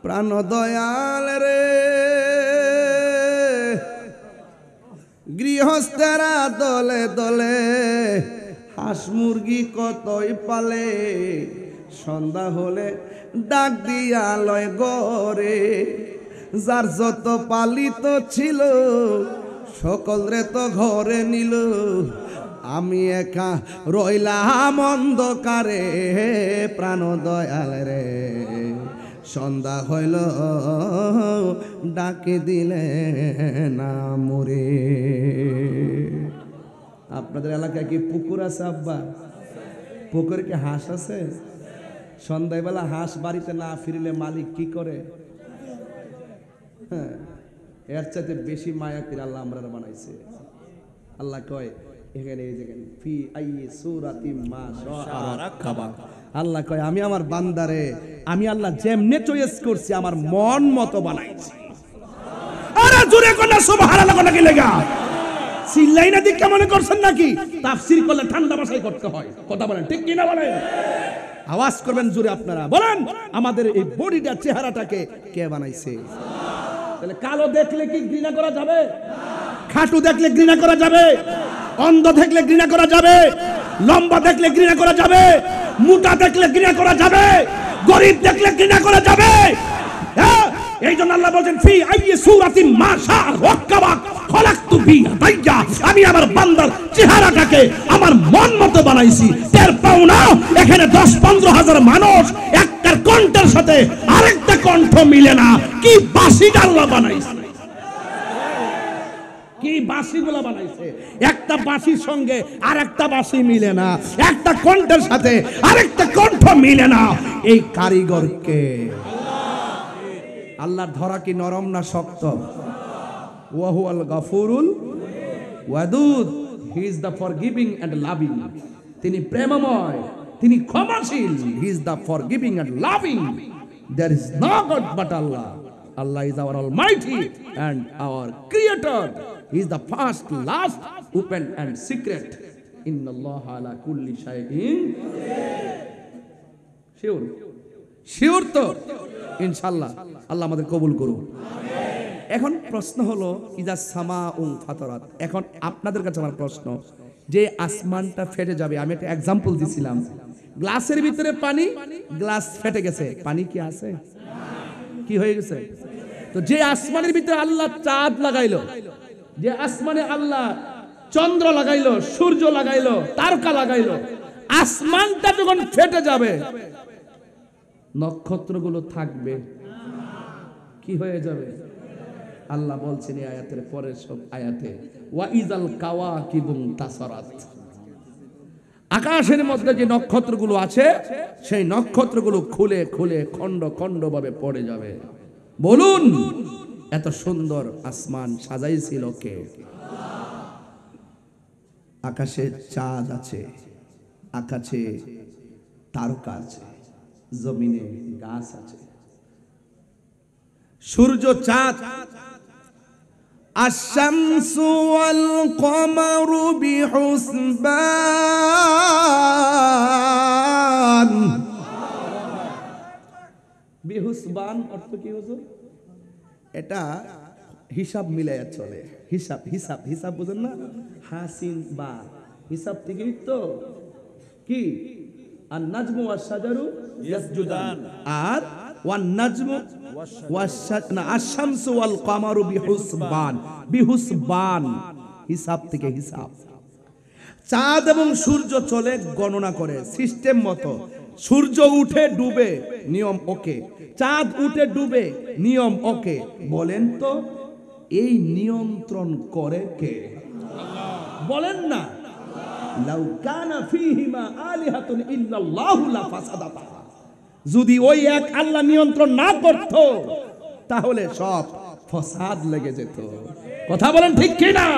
প্রাণ দয়াল রে গৃহস্থেরা দলে দলে হাঁস মুরগি কতই পালে সন্ধ্যা হলে ডাক দিয়া লয় গরে যার যত পালিত ছিল সকল রে তো ঘরে নিল আমি একা রইলাম অন্ধকারে প্রাণ দয়াল রে সন্ধ্যা হইল ডাকে দিলে না মরে। আপনাদের এলাকায় কি পুকুর আছে আব্বা? পুকুরে কি হাঁস আছে? সন্ধ্যাবেলা হাঁস বাড়িতে না ফিরলে মালিক কি করে? হ্যাঁ, এর চাইতে বেশি মায়া করে আল্লাহ আমরা বানাইছে। আল্লাহ কয় এখানে এই জায়গায় ফি আইয়ি সূরাতিন মা শাআ রাক্কাবা। আল্লাহ কয় আমি আমার বান্দারে আমি আল্লাহ যেমনে চয়েস করছি আমার মন মতো বানাইছি। আরে জোরে কোন সুবহানাল্লাহ কোন কি লাগা চিল্লাই না দিক কেমন করছেন নাকি? তাফসীর করলে ঠান্ডা ভাষায় করতে হয়, কথা বলেন ঠিক কি না বলেন? আওয়াজ করবেন জোরে আপনারা বলেন আমাদের এই বডিটা চেহারাটাকে কে বানাইছে? তাহলে কালো দেখলে কি ঘৃণা করা যাবে? খাটু দেখলে ঘৃণা করা যাবে? অন্ধ দেখলে ঘৃণা করা যাবে? লম্বা দেখলে ঘৃণা করা যাবে? মোটা দেখলে ঘৃণা করা যাবে? গরিব দেখলে ঘৃণা করা যাবে? হ্যাঁ, এই জন্য আল্লাহ বলেন ফি আইয়ি সূরাতিন মা শাআ রাক্কাবা খলাকতু বিয়াদাইয়া আমি আমার বান্দার চেহারাটাকে আমার মন মতো বানাইছি। টের পাও না এখানে 10-15 হাজার মানুষ একটার কণ্ঠের সাথে আরেকটা কণ্ঠ মিলে না। কি বাঁশিটা আল্লাহ বানাইছে, কি বাঁশিগুলো বানাইছে। একটা বাঁশির সঙ্গে আরেকটা বাঁশি মিলে না, একটা কণ্ঠের সাথে আরেকটা কণ্ঠ মিলে না। এই কারিগরকে আল্লাহর ধরা কি নরম না শক্ত? ওয়া হুয়াল গাফুরুল ওয়াদুদ, he is the forgiving and loving. তিনি প্রেমময়, তিনি ক্ষমাশীল। He is the forgiving and loving. There is no god but Allah. Allah is our Almighty and our Creator. He is the first, last, open and secret. Inna Allah ala kulli shay'in sure. Sure তো ইনশাআল্লাহ আল্লাহ আমাদের কবুল করুন। এখন প্রশ্ন হলো ইজা সামাউন ফাতারাত। এখন আপনাদের কাছে আমার প্রশ্ন, যে আসমানটা ফেটে যাবে, আমি একটা एग्जांपल দিছিলাম, গ্লাসের ভিতরে পানি, গ্লাস ফেটে গেছে, পানি কি আছে? কি হয়ে গেছে? তো যে আসমানের ভিতরে আল্লাহ চাঁদ লাগাইলো, যে আসমানে আল্লাহ চন্দ্র লাগাইলো, সূর্য লাগাইলো, তারকা লাগাইলো, আসমানটা যখন ফেটে যাবে নক্ষত্রগুলো থাকবে? কি হয়ে যাবে? আল্লাহ বলছেন এই আয়াতের পরের সব আয়াতে ওয়া ইজাল কাওয়াকিবুন তাসারাত। আকাশের মধ্যে যে নক্ষত্রগুলো আছে সেই নক্ষত্রগুলো খুলে খুলে খণ্ড খণ্ড ভাবে পড়ে যাবে। বলুন এত সুন্দর আসমান সাজাইছিল কে? আকাশে চাঁদ আছে, আকাশে তারকা আছে, জমিনে গাছ আছে, সূর্য চাঁদ। আশ-শামসু ওয়াল কমারু বিহুসবান। বিহুসবান অর্থ কি হুজুর? এটা হিসাব মিলাইয়া চলে। হিসাব হিসাব হিসাব বুঝেন না? হাসিন বা হিসাব থেকেই তো কি আর নাজমু ওয়াস শাজারু ইয়াসজুদান, আর ওয়ান নাজমু আশ-শামসু ওয়াল কমারু বিহুসবান। বিহুসবান হিসাব থেকে হিসাব। চাঁদ এবং সূর্য চলে গণনা করে সিস্টেম মতো। সূর্য উঠে ডুবে, নিয়ম ওকে। চাঁদ উঠে ডুবে, নিয়ম ওকে। বলেন তো এই নিয়ন্ত্রণ করে কে? বলেন না। লাউ কানা ফীহিমা আলিহাতুন ইল্লাল্লাহু লাফাসাদাতা। যদি ওই এক আল্লাহ নিয়ন্ত্রণ না করত তাহলে সব ফসাদ লেগে যেত। কথা বলেন ঠিক কি না?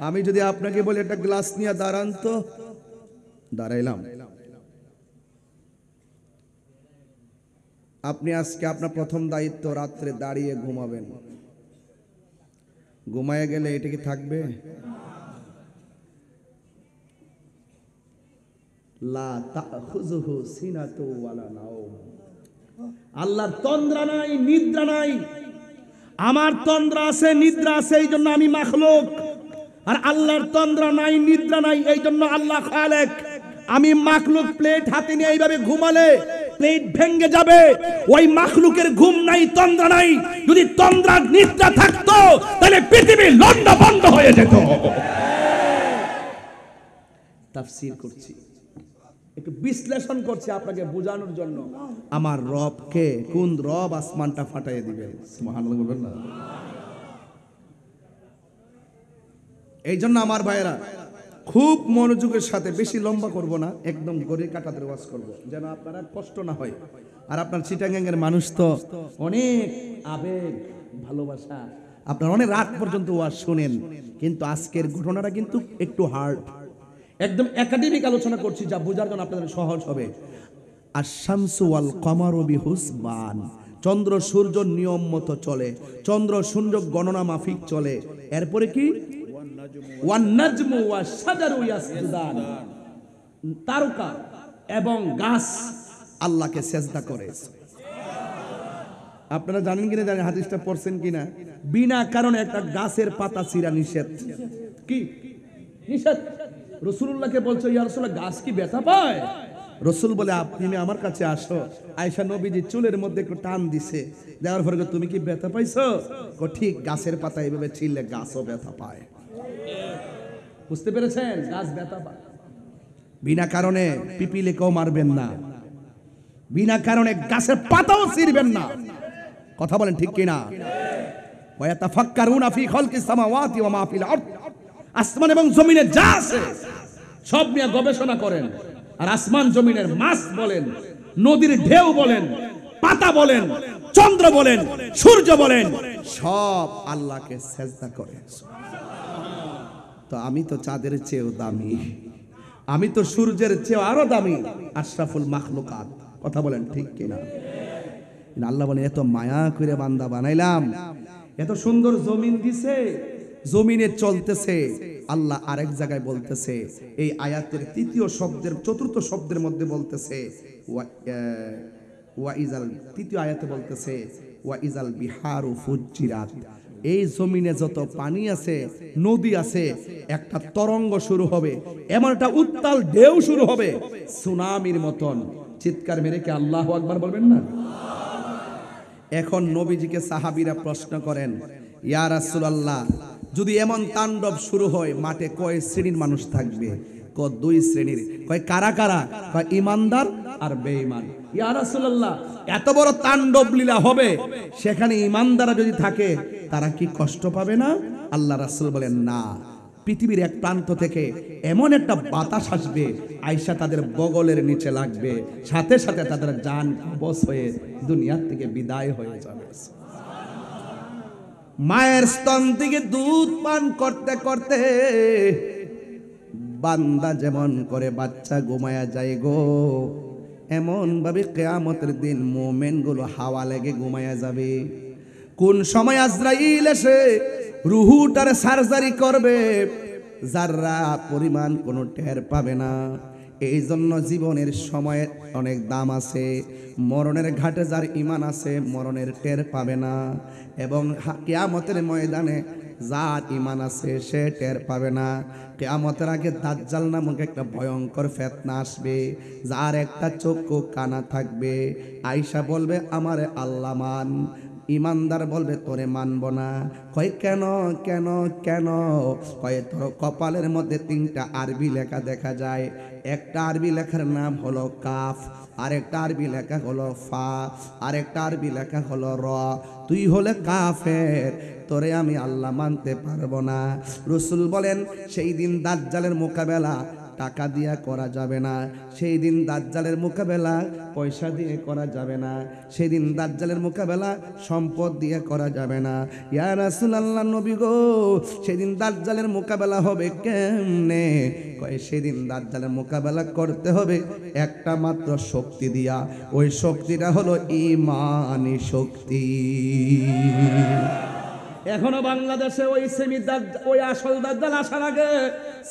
আমি যদি আপনাকে বলি একটা গ্লাস নিয়ে দাঁড়ান তো, দাঁড়াইলাম। আপনি আজকে আপনার প্রথম দায়িত্ব রাত্রে দাঁড়িয়ে ঘুমাবেন। ঘুমায় গেলে এটা কি থাকবে? লা তাখুযুহু সিনাতু ওয়ালা নাওম। আল্লাহর তন্দ্রা নাই, নিদ্রা নাই। আমার তন্দ্রা আছে, নিদ্রা আছে, এই জন্য আমি মাখলুক। আর আল্লাহর তন্দ্রা নাই, নিদ্রা নাই, এই জন্য আল্লাহ খালেক। আমি মাখলুক। প্লেট হাতে নিয়ে এইভাবে ঘুমালে প্লেট ভেঙে যাবে। ওই মাখলুকের ঘুম নাই, তন্দ্রা নাই। যদি তন্দ্রা নিদ্রা থাকতো তাহলে পৃথিবী লন্ডা বন্ধ হয়ে যেত। তাফসীর করছি, একটু বিশ্লেষণ করছি আপনাকে বোঝানোর জন্য। আমার রবকে, কোন রব আসমানটা ফাটাইয়া দিবে? সুবহানাল্লাহ বলবেন না? এই জন্য আমার ভাইয়েরা খুব মনোযোগের সাথে, বেশি লম্বা করব না, একদম গড়ে কাটাতে ওয়াজ করব, যেন আপনারা কষ্ট না হয়। আর আপনার চিটাগাঙ্গের মানুষ তো অনেক আবেগ, ভালোবাসা, আপনারা অনেক রাত পর্যন্ত ওয়াজ শুনেন, কিন্তু আজকের ঘটনাটা কিন্তু একটু হার্ড। একদম একাডেমিক আলোচনা করছি, যা বোঝার জন্য আপনাদের সহজ হবে। আশ-শামসু ওয়াল কমারু বিহুসবান, চন্দ্র সূর্য নিয়ম মতো চলে, চন্দ্র সূর্য গণনা মাফিক চলে। এরপরে কি? ওয়ান নাজমু ওয়াশ শাজারু ইয়াসজুদান, তারকা এবং গাছ আল্লাহকে সেজদা করে। আপনারা জানেন কিনা জানেন, হাদিসটা পড়ছেন কিনা? বিনা কারণে একটা গাছের পাতা ছিঁড়া নিষেধ। কি নিষেধ? রাসূলুল্লাহকে বলছে, ইয়া রাসূলুল্লাহ, গাছ কি ব্যথা পায়? রাসূল বলে, আপনি আমার কাছে আসো। আয়েশা নবীজি চুলের মধ্যে একটু টান দিছে, দেওয়ার পরে তুমি কি ব্যথা পাইছো? ঠিক, গাছের পাতা এইভাবে ছিঁড়লে গাছও ব্যথা পায়। বুঝতে পেরেছেন? গাছ ব্যথা পায়। বিনা কারণে পিপিলিকেও মারবেন না, বিনা কারণে গাছের পাতাও ছিঁড়বেন না। কথা বলেন ঠিক কিনা? ওয়া ইয়াতাফাক্কারুনা ফি খালকিস সামাওয়াতি ওয়া মা ফিল আরদ, আসমান এবং জমিনে যা আছে সব নিয়ে গবেষণা করেন। আর আসমান জমিনের মাছ বলেন, নদীর ঢেউ বলেন, পাতা বলেন, চন্দ্র বলেন, সূর্য বলেন, সব আল্লাহকে সেজদা করে। তো আমি তো চাঁদের চেয়েও দামি, আমি তো সূর্যের চেয়েও আরো দামি, আশরাফুল মাখলুকাত। কথা বলেন ঠিক কিনা? আল্লাহ বলেন, এত মায়া করে বান্দা বানাইলাম, এত সুন্দর জমিন দিছে, জমিনে চলতেছে। আল্লাহ আরেক জায়গায় বলতেছে, এই আয়াতের তৃতীয় শব্দের, চতুর্থ শব্দের মধ্যে বলতেছে, ওয়াইজাল, তৃতীয় আয়াতে বলতেছে ওয়াইজাল বিহারু ফুজ্জিরাত, এই জমিনে যত পানি আছে, নদী আছে, একটা তরঙ্গ শুরু হবে, এমন একটা উত্তাল ঢেউ শুরু হবে সুনামির মতন। চিৎকার মেরে কি আল্লাহু আকবার বলবেন না? এখন নবীজিকে সাহাবীরা প্রশ্ন করেন, ইয়া রাসূলুল্লাহ, যদি এমন তাণ্ডব শুরু হয়, মাঠে কয় শ্রেণীর মানুষ থাকবে? কয় দুই শ্রেণীর। কয় কারা কারা? কয় ঈমানদার আর বেঈমান। ইয়া রাসূলুল্লাহ, এত বড় তাণ্ডব লীলা হবে, সেখানে ঈমানদাররা যদি থাকে তারা কি কষ্ট পাবে না? আল্লাহ রাসূল বলেন, না, পৃথিবীর এক প্রান্ত থেকে এমন একটা বাতাস আসবে, আয়েশা তাদের বগলের নিচে লাগবে, সাথে সাথে তাদের জান কবজ হয়ে দুনিয়া থেকে বিদায় হয়ে যাবে। মায়ের স্তন থেকে দুধ পান করতে করতে বান্দা যেমন করে বাচ্চা ঘুমায়া যায় গো, এমন ভাবে কিয়ামতের দিন মুমিন গুলো হাওয়া লেগে ঘুমায়া যাবে। কোন সময় আজরাইল এসে রুহুটারে সার্জারি করবে, যারা পরিমাণ কোনো টের পাবে না। এই জন্য জীবনের সময় অনেক দাম আছে। মরণের ঘাটে যার ঈমান আছে, মরণের টের পাবে না। এবং কিয়ামতের ময়দানে যার ঈমান আছে, সে টের পাবে না। কিয়ামতের আগে দাজ্জাল নামক একটা ভয়ঙ্কর ফিতনা আসবে, যার একটা চক্ষু কানা থাকবে। আয়েশা বলবে, আমারে আল্লাহ মান। ঈমানদার বলবে, তোরে মানব না। কয় কেন কেন কেন? কয় তোর কপালের মধ্যে তিনটা আরবি লেখা দেখা যায়। একটা আরবি লেখার নাম হলো কাফ, আরেকটা আরবি লেখা হলো ফা, আরেকটা আরবি লেখা হলো র। তুই হলে কাফের, তোরে আমি আল্লাহ মানতে পারবো না। রাসূল বলেন, সেই দিন দাজ্জালের মোকাবেলা টাকা দিয়ে করা যাবে না, সেই দিন দাজ্জালের মোকাবেলা পয়সা দিয়ে করা যাবে না, সেই দিন দাজ্জালের মোকাবেলা সম্পদ দিয়ে করা যাবে না। ইয়া রাসূলুল্লাহ, নবী গো, সেদিন দাজ্জালের মোকাবেলা হবে কেমনে? কয় সেদিন দাজ্জালের মোকাবেলা করতে হবে একটা মাত্র শক্তি দিয়া, ওই শক্তিটা হলো ঈমানি শক্তি। এখনো বাংলাদেশে ওই ওই আসল দাজ্জাল আসার আগে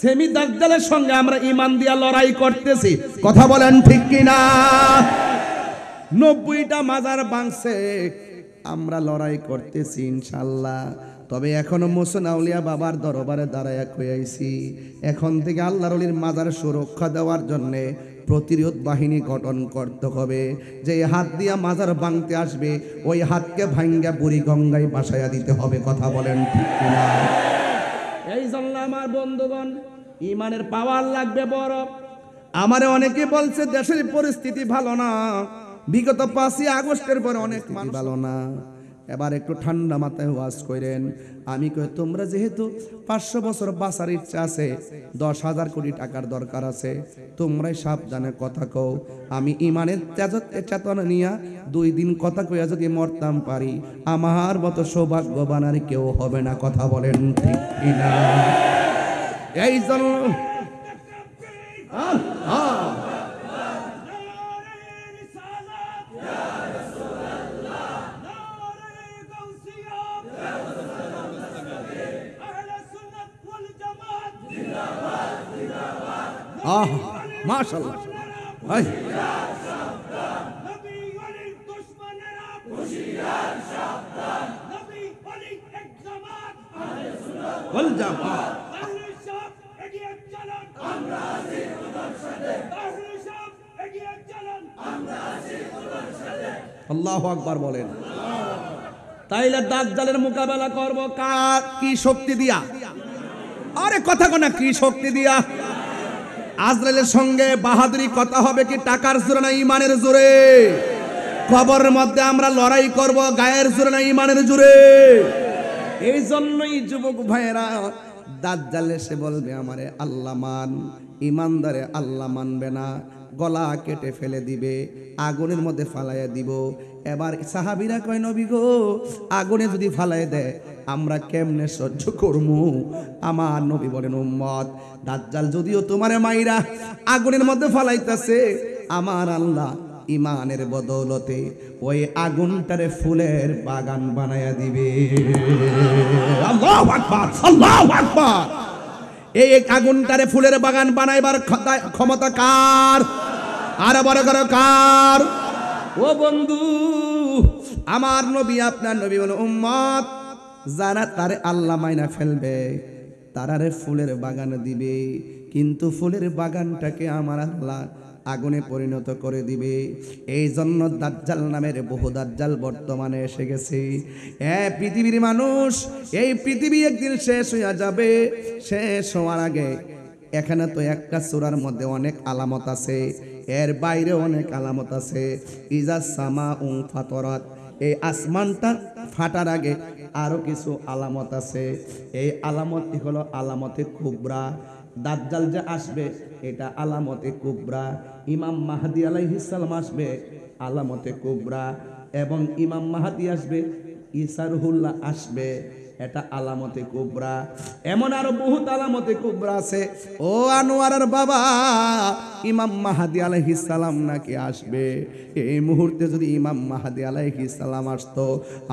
সেমি দাজ্জালের সঙ্গে আমরা ঈমান দিয়া লড়াই করতেছি। কথা বলেন ঠিক কিনা? 90টা মাজার ভাঙছে, আমরা লড়াই করতেছি ইনশাআল্লাহ। তবে এখনো মোহসেন আউলিয়া বাবার দরবারে দাঁড়ায় কইয়াছি, এখন থেকে আল্লাহর ওলির মাজার সুরক্ষা দেওয়ার জন্য প্রতিরোধ বাহিনী গঠন করতে হবে। যে হাত দিয়া মাজার ভাঙতে আসবে ওই হাতকে ভাঙ্গা বুড়ি গঙ্গায় বাসায়া দিতে হবে। কথা বলেন ঠিক কিনা? এই জন্য আমার বন্ধুগণ, ইমানের পাওয়ার লাগবে বড়। আমারে অনেকে বলছে দেশের পরিস্থিতি ভালো না, বিগত 5ই আগস্টের পরে অনেক মানুষ ভালো না। এবার একটু ঠান্ডা মাথায় ওয়াজ করেন। আমি কই তোমরা যেহেতু 500 বছর বাঁচার ইচ্ছা আছে, 10,000 কোটি টাকার দরকার আছে, তোমরাই সাবধানে কথা কও। আমি ইমানের চেতনা নিয়া 2 দিন কথা কইয়া যদি মরতাম পারি, আমার মতো সৌভাগ্যবান আর কেউ হবে না। কথা বলেন ঠিক কিনা? এই জন্য মাশাআল্লাহ ভাই, আল্লাহু আকবার বলেন। তাইলে দাজ্জালের মোকাবেলা করব কার কি শক্তি দিয়া? আরে কথা কোনা, কি শক্তি দিয়া? আজরাইলের সঙ্গে বাহাদুরি কথা হবে কি টাকার জোরে না ইমানের জোরে? কবরের মধ্যে আমরা লড়াই করব গায়ের জোরে না ইমানের জোরে? এই জন্যই যুবক ভাইয়েরা, দাজ্জাল এসে বলবে আমারে আল্লাহ মান, ইমানদারে আল্লাহ মানবে না, গলা কেটে ফেলে দিবে, আগুনের মধ্যে ফালাইয়া দিব। এবার সাহাবীরা কয় নবী গো, আগুনে যদি ফালাই দেয় আমরা কেমনে সহ্য করমু? আমার নবী বলেন উম্মত, দাজ্জাল যদিও তোমারে মাইরা আগুনের মধ্যে ফালাইতেছে, আমার আল্লাহ ইমানের বদৌলতে ওই আগুনটারে ফুলের বাগান বানায়া দিবে। আল্লাহু আকবার, আল্লাহু আকবার। এই আগুনটারে ফুলের বাগান বানাইবার ক্ষমতা কার? আর বড় করো কার? ও বন্ধু, আমার নবী আপনার নবী বলে উম্মত, যারা তারে আল্লাহ মাইনা ফেলবে তারারে ফুলের বাগান দিবে, কিন্তু ফুলের বাগানটাকে আমার আল্লাহ আগুনে পরিণত করে দিবে। এই জন্য দাজ্জাল নামের বহু দাজ্জাল বর্তমানে এসে গেছে। পৃথিবীর মানুষ, এই পৃথিবী একদিন শেষ হয়ে যাবে। শেষ হওয়ার আগে এখানে তো একটা সূরার মধ্যে অনেক আলামত আছে, এর বাইরে অনেক আলামত আছে। ইজা সামা ফাতরাত, এই আসমানটা ফাটার আগে আরো কিছু আলামত আছে। এই আলামতটি হলো আলামতে কুবরা। দাজ্জাল যে আসবে এটা আলামতে কুবরা। ইমাম মাহদী আলাইহিস সালাম আসবে আলামতে কুবরা, এবং ইমাম মাহদী আসবে, ঈসা রুহুল্লাহ আসবে, এটা আলামতে কুবরা। এমন আরো বহুত আলামতে কুবরা আছে। ও আনোয়ারের বাবা, ইমাম মাহদী আলাইহিস সালাম নাকি আসবে। এই মুহূর্তে যদি ইমাম মাহদী আলাইহিস সালাম আসতো,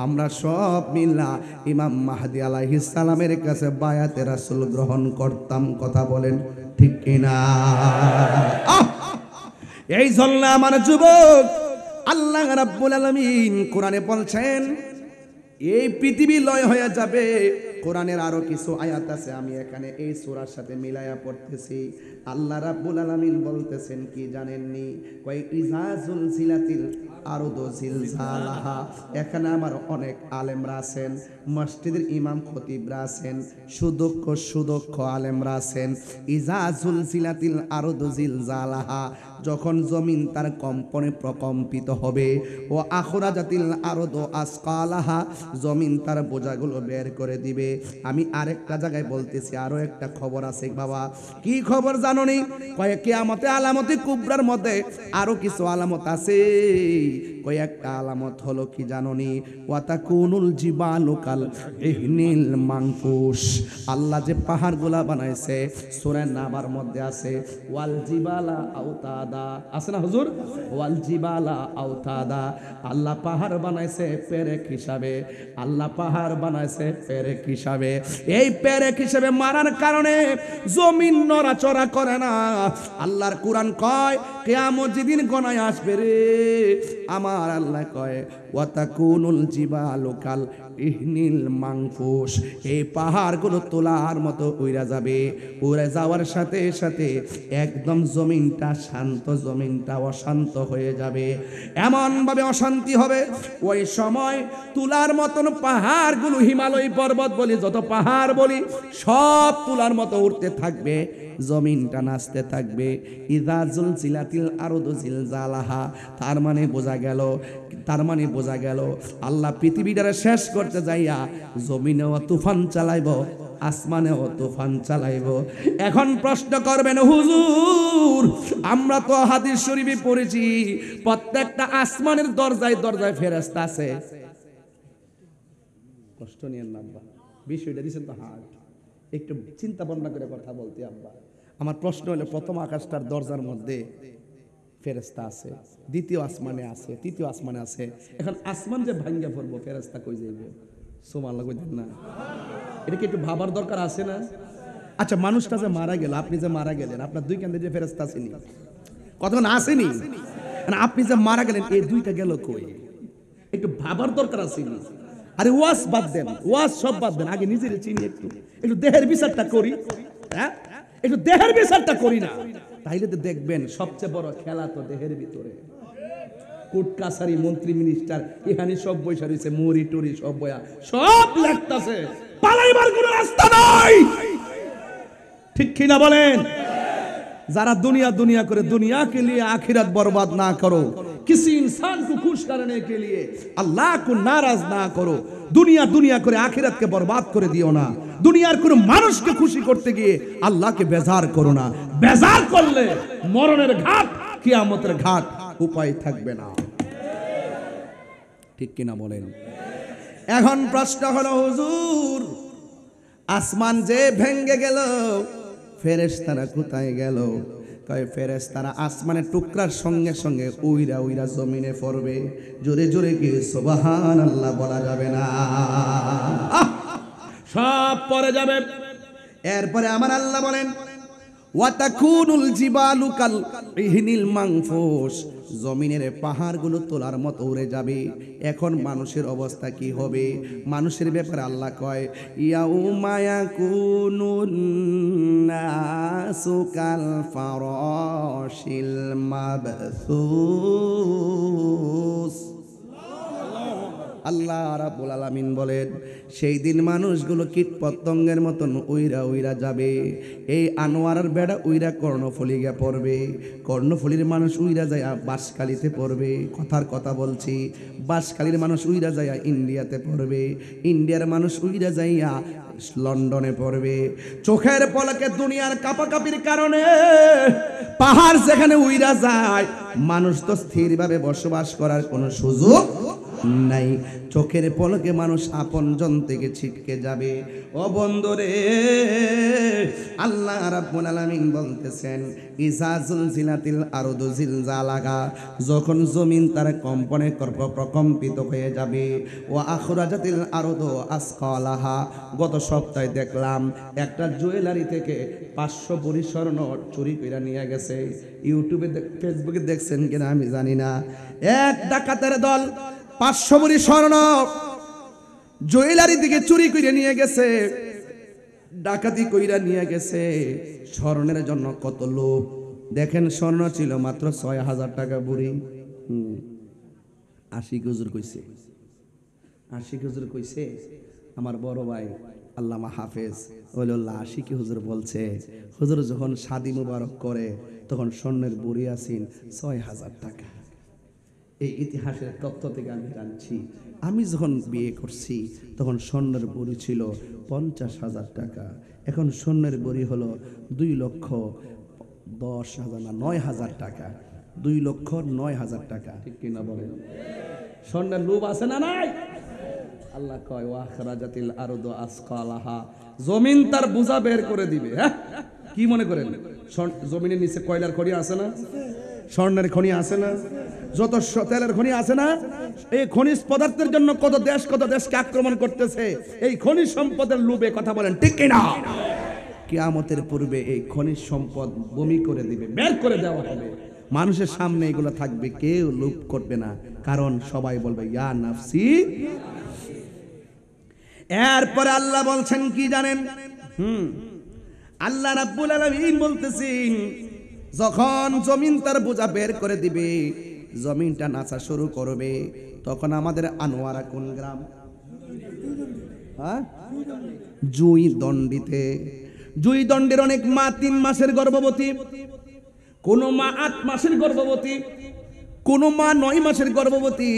আমরা সব মিল্লা ইমাম মাহদী আলাইহিস সালামের কাছে বায়াতে রাসূল গ্রহণ করতাম। কথা বলেন ঠিক কিনা? এই জন্য আমার যুবক, আল্লাহ রাব্বুল আলামিন কোরআনে বলছেন এই পৃথিবী লয় হয়ে যাবে। কোরআনের আরো কিছু আয়াত আছে, আমি এখানে এই সূরার সাথে মিলায়া পড়তেছি। আল্লাহ রাব্বুল আলামিন বলতেছেন কি জানেননি? কয় ইজা জুলজিলাতিল আরদু জিলজালাহা। এখানে আমার অনেক আলেমরা আছেন, মসজিদের ইমাম খতিবরা আছেন, সুদক্ষ আলেমরা আছেন। ইজা জুলজিলাতিল আরদু জিলজালাহা, যখন জমিন তার কম্পনে প্রকম্পিত হবে। ও আখরাজাতিল আরদু আসকালাহা, জমিন তার বোঝাগুলো বের করে দিবে। আমি আরেকটা জায়গায় বলতেছি, আরো একটা খবর আছে বাবা। কি খবর জানোনি? কয় কিয়ামতে আলামতে কুবরার মধ্যে আরো কিছু আলামত আছে। কয়েকটা আলামত হলো কি জানোনি? ওয়াতাকুনুল জিবালু কাল ইহনিল মানফুস। আল্লাহ যে পাহাড়গুলা বানাইছে সূরা নাবার মধ্যে আছে ওয়াল জিবালা আওতাদা, আছে না হুজুর? ওয়াল জিবালা আওতাদা। আল্লাহ পাহাড় বানাইছে পেরেক হিসাবে, আল্লাহ পাহাড় বানাইছে পেরেক হিসাবে। এই পেরেক হিসাবে মারার কারণে জমিন নড়াচড়া করে না। আল্লাহর কোরআন কয় কিয়ামত যেদিন গণায় আসবে রে, আমার আল্লাহ কয় ওয়াতাকুনুল জিবালু কাল ইহনিল মানফুস। এই পাহাড়গুলো তোলার মতো উড়া যাবে। উড়ে যাওয়ার সাথে সাথে একদম জমিনটা শান্ত, জমিনটা অশান্ত হয়ে যাবে। এমন ভাবে অশান্তি হবে ওই সময় তুলার মতন পাহাড়গুলো, হিমালয় পর্বত বলি, যত পাহাড় বলি, সব তুলার মতো উঠতে থাকবে, জমিনটা নাচতে থাকবে। ইযা জুলজিলাতিল আরদু জিলজালাহা। তার মানে বোঝা গেল আল্লাহ পৃথিবীটারে শেষ করতে যাইয়া জমিনেও তুফান চালাইব, আসমানেও তুফান চালাইব। এখন প্রশ্ন করবেন হুজুর, আমরা তো হাদিস শরীফে পড়েছি প্রত্যেকটা আসমানের দরজায় দরজায় ফেরেশতা আছে। কষ্ট নিয়েন না আব্বা, বিষয়টা দিচ্ছেন তো হার্ড, একটু চিন্তা ভাবনা করে কথা বলতে আব্বা। আমার প্রশ্ন হলো, প্রথম আকাশটার দরজার মধ্যে ফেরেশতা আছে, দ্বিতীয় আসমানে আছে, তৃতীয় আসমানে আছে। এখন আসমান যে ভাঙ্গা পড়বো, ফেরেশতা কই যাইবে? সুবহানাল্লাহ কইতেন না? এটা কি একটু ভাবার দরকার আছে না? আচ্ছা, মানুষটা যে মারা গেল, আপনি যে মারা গেলেন, আপনার দুই কাঁধে যে ফেরেশতা আসেনি, কতক্ষণ আসেনি? আপনি যে মারা গেলেন, এই দুইটা গেল কই? একটু ভাবার দরকার আছে না? আরে ওয়াজ বাদ দেন, ওয়াজ সব বাদ দেন, আগে নিজের চিনি, একটু দেহের বিচারটা করি। হ্যাঁ, একটু দেহের বিচারটা করি না, তাইলে তো দেখবেন সবচেয়ে বড় খেলা তো দেহের ভিতরে। কোর্ট কাছারি, মন্ত্রী, মিনিস্টার, এখানে সব বৈশা রয়েছে, মরি টরি সব বয়া, সব লেখতাছে, পালাইবার কোনো রাস্তা নাই। ঠিক কিনা বলেন? যারা দুনিয়া দুনিয়া করে, दुनिया के लिए आखिरत बर्बाद ना करो, किसी इंसान को खुश करने के लिए अल्लाह को नाराज ना करो। दुनिया दुनिया করে আখিরাতকে বরবাদ করে দিও না। দুনিয়ার কোন মানুষকে খুশি করতে গিয়ে আল্লাহকে বেজার করো না। বেজার করলে মরণের ঘাট, কিয়ামতের ঘাট, উপায় থাকবে না। ঠিক কিনা বলেন? এখন প্রশ্ন হলো হুজুর, আসমান যে ভেঙে গেল, ফেরেশতারা কোথায় গেল? কয় ফেরেশতারা আসমানের টুকরার সঙ্গে সঙ্গে উইরা উইরা জমিনে পড়বে। জোরে জোরে কি সুবহানাল্লাহ বলা যাবে না? সব পড়ে যাবে। এরপরে আমার আল্লাহ বলেন ওয়াতাকুনুল জিবালু কাল ইহনিল মানফুস। জমিনের পাহাড়গুলো তোলার মতো উড়ে যাবে। এখন মানুষের অবস্থা কি হবে? মানুষের ব্যাপারে আল্লাহ কয় ইয়াউমা ইয়াকুনুন নাসু কাল ফারাশিল মাবসুস। আল্লাহ রাব্বুল আলামিন বলেন সেই দিন মানুষগুলো কীট পতঙ্গের মতন উইরা উইরা যাবে। এই আনোয়ারের বেড়া উইরা কর্ণফুলি গিয়ে পড়বে, কর্ণফুলির মানুষ উইরা যায় বাঁশখালীতে পড়বে। কথার কথা বলছি, বাঁশখালীর মানুষ উইরা যায় ইন্ডিয়াতে পড়বে, ইন্ডিয়ার মানুষ উইরা যাইয়া লন্ডনে পড়বে। চোখের পলকে দুনিয়ার কাপাকাপির কারণে পাহাড় যেখানে উইরা যায়, মানুষ তো স্থিরভাবে বসবাস করার কোনো সুযোগ নাই। চোখের পলকে মানুষ আপনজন থেকে ছিটকে যাবে। ও বন্ধুরে, আল্লাহ রাব্বুল আলামিন বলতেছেন ইজা জুলজিলাতিল আরদু জিলজালাহা, যখন জমিন তার কম্পনে প্রকম্পিত হয়ে যাবে। ওয়া আখরাজাতিল আরদু আসকালাহা। গত সপ্তাহে দেখলাম একটা জুয়েলারি থেকে 500 ভরি স্বর্ণ চুরি করে নিয়ে গেছে। ইউটিউবে ফেসবুকে দেখছেন কিনা আমি জানি না। এক ডাকাতের দল 500 ভরি স্বর্ণ জুয়েলারি থেকে চুরি করে নিয়ে গেছে, ডাকাতি কইরা নিয়ে গেছে। স্বর্ণের জন্য কত লোভ দেখেন। স্বর্ণ ছিল মাত্র 6000 টাকা ভরি। আশিক হুজুর কইছে, আশিক হুজুর কইছে, আমার বড় ভাই আল্লামা হাফেজ ওলিউল্লাহ আশিক হুজুর বলছে, হুজুর যখন শাদি মুবারক করে তখন স্বর্ণের ভরি আসিন 6000 টাকা। এই ইতিহাসের তথ্য থেকে আমি জানছি, আমি যখন বিয়ে করছি তখন স্বর্ণের ভরি ছিল 50,000 টাকা। এখন স্বর্ণের ভরি হলো 2,10,000 না 9,000 টাকা। 2,09,000 টাকা, ঠিক কিনা বলেন? স্বর্ণের লোভ আছে না নাই? আল্লাহ কয় ওয়াখরাজাতিল আরদু আসকালাহা, জমিন তার বোঝা বের করে দিবে। হ্যাঁ, কি মনে করেন জমিনের নিচে কয়লার খনি আছে না, স্বর্ণের খনি আছে না, যত তেলের খনি আছে না, এই খনিজ পদার্থের জন্য কত দেশকে আক্রমণ করতেছে, এই খনিজ সম্পদের লোভে, কথা বলেন ঠিক কিনা? কিয়ামতের পূর্বে এই খনিজ সম্পদ বমি করে দিবে, বের করে দেওয়া হবে, মানুষের সামনে এগুলো থাকবে, কেউ লোভ করবে না, কারণ সবাই বলবে ইয়া নাফসি। এরপরে আল্লাহ বলছেন কি জানেন? আল্লাহ রাব্বুল আলামিন বলতেছেন, যখন জমিন তার বোঝা বের করে দিবে, জমিনটা নাচা শুরু করবে, তখন আমাদের আনোয়ারা কোন গ্রাম? হ্যাঁ, জুই দণ্ডিতে। জুই দণ্ডের অনেক মা 3 মাসের গর্ভবতী, কোন মা 8 মাসের গর্ভবতী, কোন মা 9 মাসের গর্ভবতী।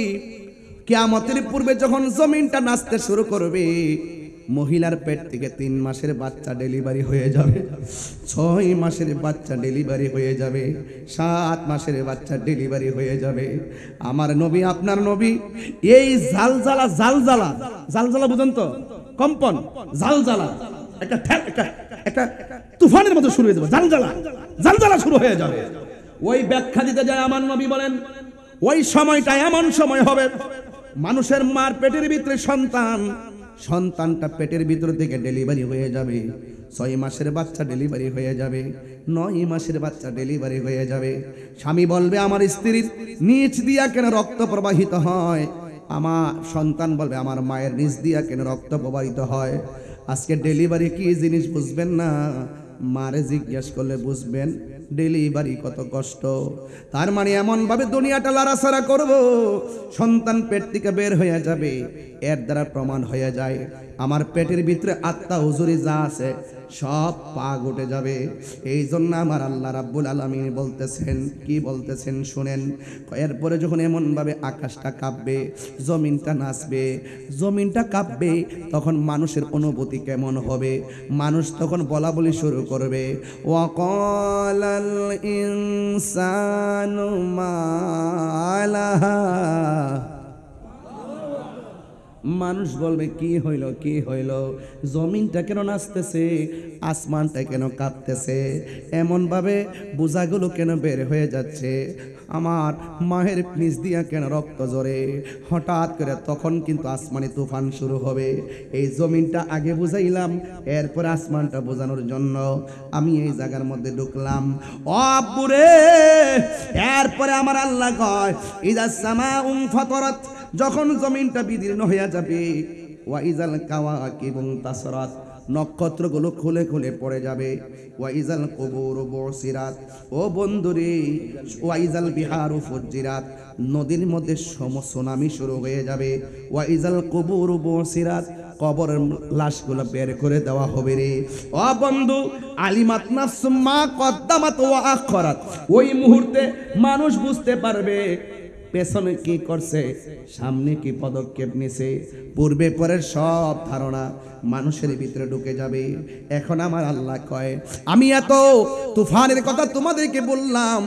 কিয়ামতের পূর্বে যখন জমিনটা নাচতে শুরু করবে, মহিলার পেট থেকে 3 মাসের বাচ্চা ডেলিভারি হয়ে যাবে, 6 মাসের বাচ্চা ডেলিভারি হয়ে যাবে, 7 মাসের বাচ্চা ডেলিভারি হয়ে যাবে। আমার নবী, আপনার নবী, এই জালজালা বুঝেন তো, কম্পন, জালজালা একটা তুফানের মতো শুরু হয়ে যাবে, জালজালা শুরু হয়ে যাবে। ওই ব্যাখ্যা দিতে যায় আমার নবী বলেন, ওই সময়টা এমন সময় হবে, মানুষের মার পেটের ভিতরে সন্তানটা পেটের ভিতর থেকে ডেলিভারি হয়ে যাবে, 6 মাসের বাচ্চা ডেলিভারি হয়ে যাবে, 9 মাসের বাচ্চা ডেলিভারি হয়ে যাবে। স্বামী বলবে আমার স্ত্রীর নিচ দিয়া কেন রক্ত প্রবাহিত হয়, আমার সন্তান বলবে আমার মায়ের নিচ দিয়া কেন রক্ত প্রবাহিত হয়। আজকে ডেলিভারি কি জিনিস বুঝবেন না, মারে জিজ্ঞেস করলে বুঝবেন ডেলিভারি কত কষ্ট। তার মানে এমন ভাবে দুনিয়াটা লাড়াছাড়া করব, সন্তান পেট থেকে বের হয়ে যাবে, এর দ্বারা প্রমাণ হয়ে যায় আমার পেটের ভিতরে আত্মা হুজুরি যা আছে সব পাক উঠে যাবে। এই জন্য আমার আল্লাহ রাব্বুল আলামিন বলতেছেন, কি বলতেছেন শুনেন। এরপরে যখন এমন ভাবে আকাশটা কাঁপবে, জমিনটা নাচবে, জমিনটা কাঁপবে, তখন মানুষের অনুভূতি কেমন হবে? মানুষ তখন বলা বলি শুরু করবে, ওয়াকালাল ইনসানু মা লাহা। মানুষ বলবে কি হইল, জমিনটা কেন নাচতেছে, আসমানটা কেন কাঁপতেছে, এমন ভাবে বোঝাগুলো কেন বের হয়ে যাচ্ছে, আমার মায়ের নিচ দিয়া কেন রক্ত ঝরে। হঠাৎ করে তখন কিন্তু আসমানি তুফান শুরু হবে। এই জমিনটা আগে বুঝাইলাম, এরপর আসমানটা বোঝানোর জন্য আমি এই জায়গার মধ্যে ঢুকলাম। ও আব্বুরে, এরপরে আমার আল্লাহ কয় ইযা সামাউন ফাতারাত, যখন জমিনটা বিদীর্ণ হয়ে যাবে, ওয়াইজাল কাওয়াকিবুন তাসরাত, নক্ষত্রগুলো খুলে খুলে পড়ে যাবে, ওয়াইজাল কুবুরু বুসিরাত, ও বন্ধুরে, ওয়াইজাল বিহারু ফুজ্জিরাত, নদীর মধ্যে সুনামি শুরু হয়ে যাবে, ওয়াইজাল কুবুরু বুসিরাত, কবরের লাশগুলো বের করে দেওয়া হবে রে। ও বন্ধু, আলিমাত নাফসুম মা কদ্দামাত ওয়া আখরাত, ওই মুহূর্তে মানুষ বুঝতে পারবে পেছনে কি করছে, সামনে কি পদক্ষেপ নিছে, পূর্বে পরের সব ধারণা মানুষের ভিতরে ঢুকে যাবে। এখন আমার আল্লাহ কয়, আমি এত তুফানের কথা তোমাদেরকে বললাম,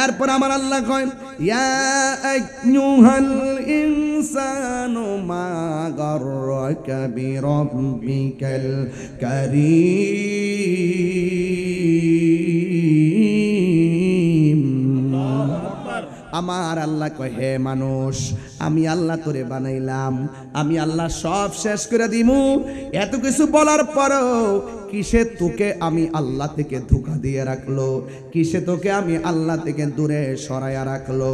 এরপর আমার আল্লাহ কয় ইয়া আইয়ুহাল ইনসানু মা গাররাকা বিরাব্বিকাল কারীম। আমার আল্লাহ কয়, হে মানুষ, আমি আল্লাহ তোরে বানাইলাম, আমি আল্লাহ সব শেষ করে দিমু। এত কিছু বলার পরও কিসে তোকে আমি আল্লাহ থেকে ধোঁকা দিয়ে রাখলো, কিসে তোকে আমি আল্লাহ থেকে দূরে সরাইয়া রাখলো।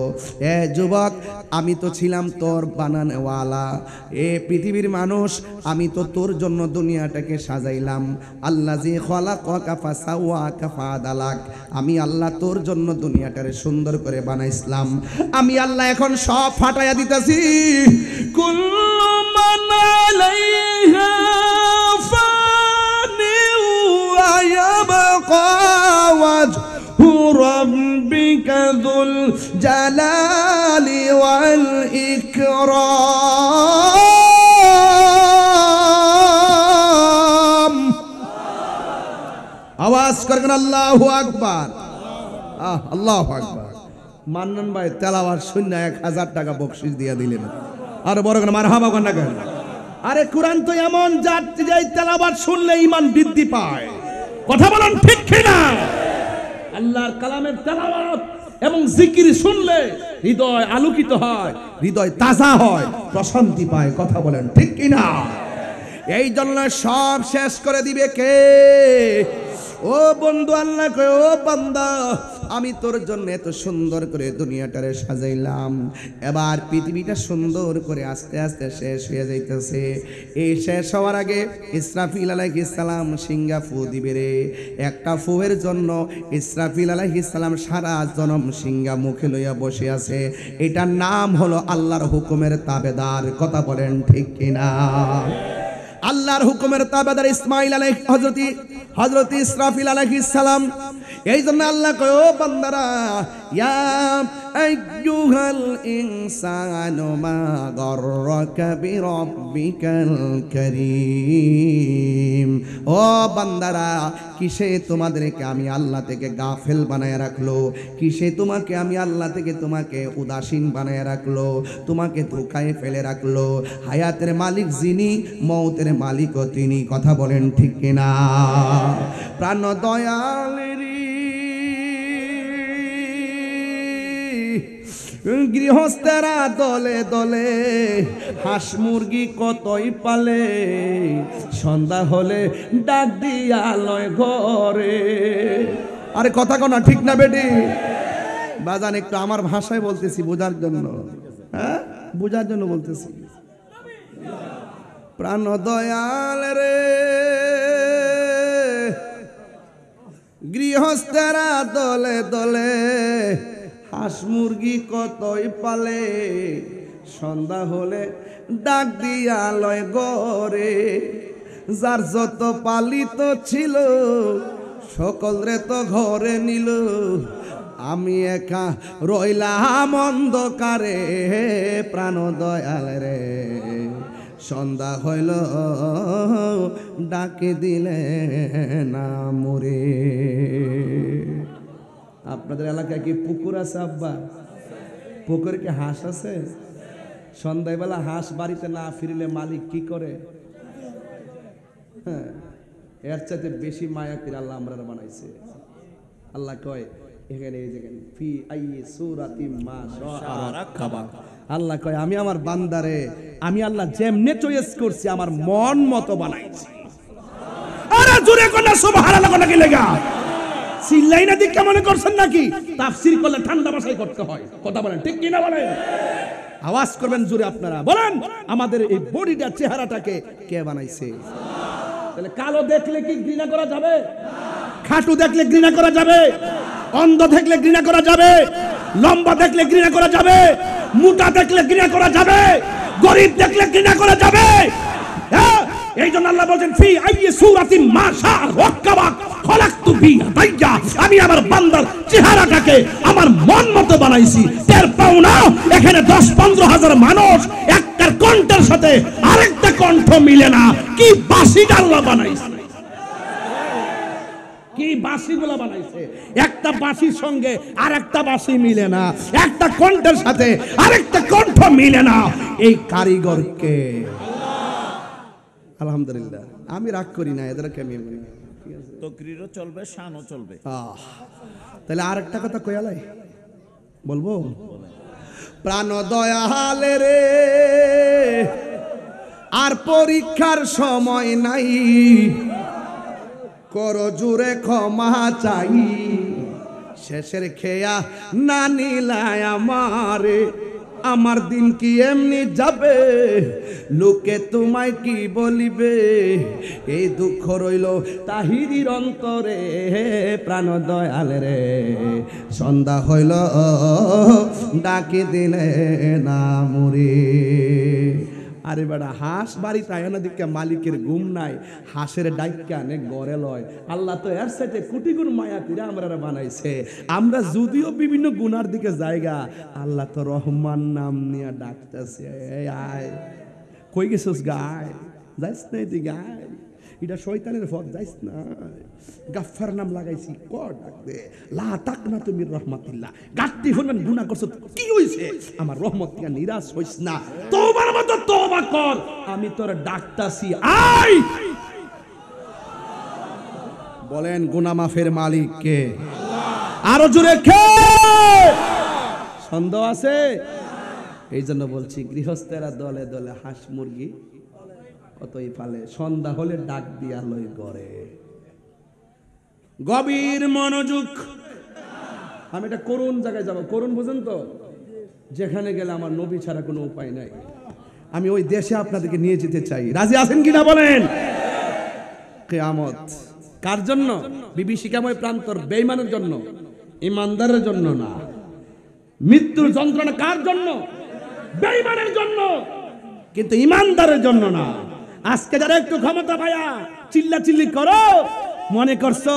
এ যুবক, আমি তো ছিলাম তোর বানানোওয়ালা, এ পৃথিবীর মানুষ, আমি তো তোর জন্য দুনিয়াটাকে সাজাইলাম। আল্লাযী খালাকাকা ফাসাওয়াকা ফাআদালাক, আমি আল্লাহ তোর জন্য দুনিয়াটারে সুন্দর করে বানাইছিলাম। আমি আল্লাহ এখন সব ফাটাইয়া দিতেছি। কুল্লু মান আলাইহা ফানি ওয়া ইয়াবকা ওয়াজহু রাব্বিকা যুল জালালি ওয়াল ইকরাম। আওয়াজ করেন আল্লাহু আকবার, আল্লাহু আকবার। মান্নান ভাই তেলাওয়াত শূন্য 1000 টাকা বকশিশ দিয়ে দিলেন। আর বড় করে মারহাবা কন্যা কেন? আরে কোরআন তো এমন যে তেলাওয়াত শুনলে ঈমান বৃদ্ধি পায়। কথা বলেন ঠিক কিনা? আল্লাহর কালামের তেলাওয়াত এবং জিকির শুনলে হৃদয় আলোকিত হয়, হৃদয় তাজা হয়, প্রশান্তি পায়। কথা বলেন ঠিক কিনা? এই জন্য সব শেষ করে দিবে কে? ও বন্ধু, আল্লাহ কয় ও বান্দা, আমি তোর জন্য এত সুন্দর করে দুনিয়াটারে সাজাইলাম, এবার পৃথিবীটা সুন্দর করে আস্তে আস্তে শেষ হয়ে যাইতেছে। এই শেষ হওয়ার আগে ইসরাফিল আলাইহিস সালাম সিংহা ফু দিবে রে। একটা ফুয়ের জন্য ইসরাফিল আলাইহিস সালাম সারা জনম সিংহা মুখে লইয়া বসে আছে। এটার নাম হলো আল্লাহর হুকুমের তাবেদার। কথা বলেন ঠিক কিনা? আল্লাহর হুকুমের তাবেদার ইসমাইল হযরত ইসরাফিল আলাইহিস সালাম। এই জন্য আল্লাহ কয় ও বান্দারা, ইয়া আইয়ুহাল ইনসানু মা গাররাকা বিরাব্বিকাল কারীম। ও বান্দারা, কিসে তোমাদেরকে আমি আল্লাহ থেকে গাফেল বানায় রাখলো? কিসে তোমাকে আমি আল্লাহ থেকে তোমাকে উদাসীন বানায় রাখলো, তোমাকে ধোকায় ফেলে রাখলো? হায়াতের মালিক যিনি, মৌতের মালিকও তিনি। কথা বলেন ঠিক কিনা? প্রাণ দয়ালেরি গৃহস্থেরা দলে দলে হাঁস মুরগি কতই পালে, সন্ধ্যা হলে ডাক দিয়া লয় ঘরে। আরে কথা কনা ঠিক না বেটি? বাজান একটু আমার ভাষায় বলতেছি বোঝার জন্য, হ্যাঁ বোঝার জন্য বলতেছি। প্রাণ দয়াল রে গৃহস্থেরা দলে দলে হাঁস মুরগি কতই পালে, সন্ধ্যা হলে ডাক দিয়া লয় ঘরে। যার যত পালিত ছিল সকল রে তো ঘরে নিল, আমি একা রইলাম অন্ধকারে। প্রাণ দয়াল রে সন্ধ্যা হইল ডাকে দিলে না মরে। আপনাদের এলাকায় কি পুকুর আছে আব্বা? পুকুরে কি হাঁস আছে? সন্ধ্যাবেলা হাঁস বাড়িতে না ফিরলে মালিক কি করে? হ্যাঁ, এর চাইতে বেশি মায়া করে আল্লাহ আমরা বানাইছে। আল্লাহ কয় এখানে এই জায়গায় ফি আইয়ি সূরাতিম মা শাআ রাক্কাবা। আল্লাহ কয় আমি আমার বান্দারে আমি আল্লাহ যেমনে চয়েস করছি আমার মন মতো বানাইছি। আরে জোরে কোন সুবহানাল্লাহ কোন কি লাগা? চিল্লাই না দিক কেমন করছেন নাকি? তাফসীর করলে ঠান্ডা ভাষায় করতে হয়। কথা বলেন ঠিক কি না বলেন? আওয়াজ করবেন জোরে আপনারা। বলেন আমাদের এই বডিটা চেহারাটাকে কে বানাইছে? তাহলে কালো দেখলে কি ঘৃণা করা যাবে? খাটু দেখলে ঘৃণা করা যাবে? অন্ধ দেখলে ঘৃণা করা যাবে? লম্বা দেখলে ঘৃণা করা যাবে? মোটা দেখলে ঘৃণা করা যাবে? গরিব দেখলে ঘৃণা করা যাবে? হ্যাঁ, এই জন্য আল্লাহ বলেন ফি আইয়ি সূরাতিন মা শাআ রাক্কাবা খলাকতু বিয়াদাইয়া। আমি আমার বান্দার চেহারাটাকে আমার মন মতো বানাইছি। টের পাও না এখানে 10-15 হাজার মানুষ একটার কণ্ঠের সাথে আরেকটা কণ্ঠ মিলে না। কি বাঁশিটা আল্লাহ বানাইছে, কি বাঁশিগুলো বানাইছে। একটা বাঁশির সঙ্গে আরেকটা বাঁশি মিলে না, একটা কণ্ঠের সাথে আরেকটা কণ্ঠ মিলে না। এই কারিগরকে আলহামদুলিল্লাহ। আমি রাগ করি না, এদেরকে আমি তকরিরও চলবে, শানও চলবে। তাহলে আরেকটা কথা কয়ালাই বলবো। প্রাণ দয়ালে রে আর পরীক্ষার সময় নাই, কর জুড়ে ক্ষমা চাই। শেষের খেয়া না নিলায় আমারে, আমার দিন কি এমনি যাবে, লোকে তোমায় কি বলিবে। এই দুঃখ রইল তাহিরির অন্তরে। প্রাণ দয়াল রে সন্ধ্যা হইল ডাকে দিলে না মরে। আরে বেটা হাঁস বাড়িতে আয় না দিকে মালিকের ঘুম নাই, হাঁসের ডাইকা নে গড়ে লয়। আল্লাহ তো এর সাথে কোটি গুণ মায়া করে আমরা বানাইছে। আমরা যদিও বিভিন্ন গুনার দিকে জায়গা, আল্লাহ তো রহমান নাম নিয়ে ডাকতেছে, আয় কই গেছিস গায়, যাইস না এদিকে আয়। এটা শয়তানের পথ, যাইস না। গাফফার নাম লাগাইছি, ক ডাক দে, লা তাকনা তুমি রহমাতিল্লাহ। গাত্তি হলেন গুনাহ করছ, কি হইছে? আমার রহমত থেকে নিরাশ হইস না, তওবার মতো তওবা কর, আমি তোর ডাকতাছি, আয়। বলেন গুনাহ মাফের মালিক কে? আরো জোরে কে? সন্দেহ আছে? এই জন্য বলছি, গৃহস্থেরা দলে দলে হাঁস মুরগি কতই পালে, সন্ধ্যা হলে ডাক দিয়া লই করে। গভীর মনোযোগ। আমি এটা করুণ জায়গায় যাব, করুণ বুঝেন তো, যেখানে গেলে আমার নবী ছাড়া কোনো উপায় নাই। আমি ওই দেশে আপনাদেরকে নিয়ে যেতে চাই, রাজি আছেন কিনা বলেন? কিয়ামত কার জন্য? বিভীষিকাময় প্রান্তর বেঈমানের জন্য, ইমানদারের জন্য না। মৃত্যুর যন্ত্রণা কার জন্য? বেঈমানের জন্য, কিন্তু ইমানদারের জন্য না। আজকে যারা একটু ক্ষমতা পায়া চিল্লাচিল্লি করো, মনে করছো